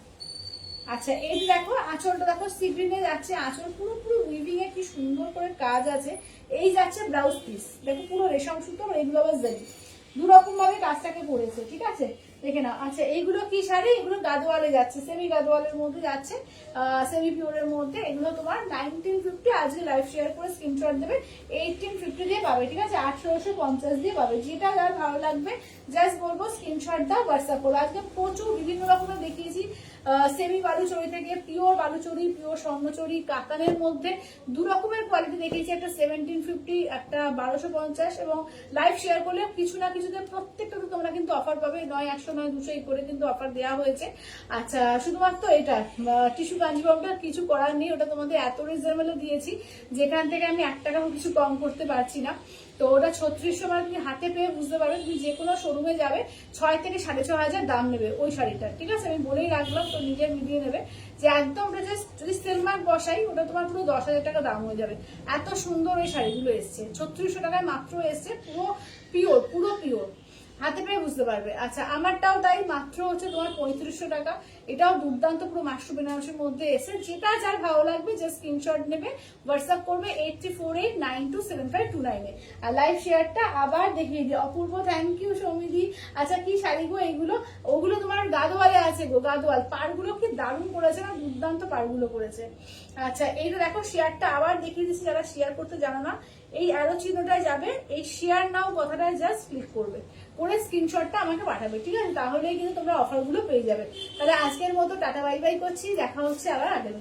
আচ্ছা, এই দেখো আঁচলটা দেখো সি গ্রিনে যাচ্ছে, আঁচল পুরো উইভিং এ কি সুন্দর করে কাজ আছে। এই যাচ্ছে ব্লাউজ পিস, দেখো পুরো রেশম সুতো, এগুলো আবার জারি, দুরকম ভাবে কাজটাকে করেছে। ঠিক আছে, দেখে নাও। আচ্ছা, এইগুলো কি শাড়ি, এগুলো গাদোয়ালে যাচ্ছে, সেমি গাদোয়ালের মধ্যে যাচ্ছে, সেমি পিওরের মধ্যে। এগুলো তোমার 1950, আজকে লাইভ শেয়ার করে স্ক্রিনশট দেবে, 1850 দিয়ে পাবে। ঠিক আছে, 1850 দিয়ে পাবে। যেটা যার ভালো লাগবে জাস্ট বলবো স্ক্রিনশট দাও, হোয়াটসঅ্যাপ করো। আজকে প্রচুর বিভিন্ন রকমের দেখিয়েছি, সেমি বালুচরি থেকে পিওর বালুচরি, পিওর স্বর্ণচরি, কাতানের মধ্যে দু রকমের কোয়ালিটি দেখিয়েছি, একটা 1750, একটা 1250, এবং লাইভ শেয়ার করলে কিছু না কিছুতে প্রত্যেকটাতে তোমরা কিন্তু অফার পাবে, নয় 100 নয় 200 এই করে কিন্তু অফার দেওয়া হয়েছে। আচ্ছা, শুধুমাত্র এটা টিস্যু কাঞ্জিবরমটা কিছু করার নেই, ওটা তোমাদের এত রিজনেবলে দিয়েছি যেখান থেকে আমি 1 টাকাও কিছু কম করতে পারছি না। তো ওটা 3600, মানে তুমি হাতে পেয়ে বুঝতে পারবে, তুমি যে কোনো শোরুমে যাবে 6 থেকে 6500 দাম নেবে ওই শাড়িটা। ঠিক আছে, আমি বলেই রাখলাম, তো নিজের ভিডিও নেবে যে একদম ওটা জাস্ট যদি সেল মার্ক বসাই, ওটা তোমার পুরো 10,000 টাকা দাম হয়ে যাবে। এত সুন্দর এই শাড়িগুলো এসছে, 3600 টাকায় মাত্র এসছে, পুরো পিওর, পুরো পিওর, হাতে পেয়ে বুঝতে পারবে। আচ্ছা, আমারটাও তাই, মাত্র হচ্ছে তোমার 3500 টাকা। এটাও দুর্দান্ত, পুরো মাশরু বেনারসির মধ্যে এসে। যেটা যার ভালো লাগবে জাস্ট স্ক্রিনশট নেবে, হোয়াটসঅ্যাপ করবে 8348927529 এ। আর লাইভ শেয়ারটা আবার দেখিয়ে দিই। অপূর্ব, থ্যাংক ইউ সৌমিদি। আচ্ছা, কি শাড়ি গো এইগুলো? ওগুলো তোমার গাদোয়ালে আছে গো, গাদোয়াল। পাড়গুলো কি দারুণ করেছে না, দুর্দান্ত পাড়গুলো করেছে। আচ্ছা, এইটা দেখো, শেয়ারটা আবার দেখিয়ে দিচ্ছি, যারা শেয়ার করতে জানো না, এই অ্যারো চিহ্নটায় যাবে, এই শেয়ার নাও কথাটায় জাস্ট ক্লিক করবে, করে স্ক্রিনশটটা আমাকে পাঠাবে। ঠিক আছে, তাহলেই কিন্তু তোমরা অফারগুলো পেয়ে যাবে। তাহলে আজকের মতো টাটা বাই বাই করছি, দেখা হচ্ছে আবার আগের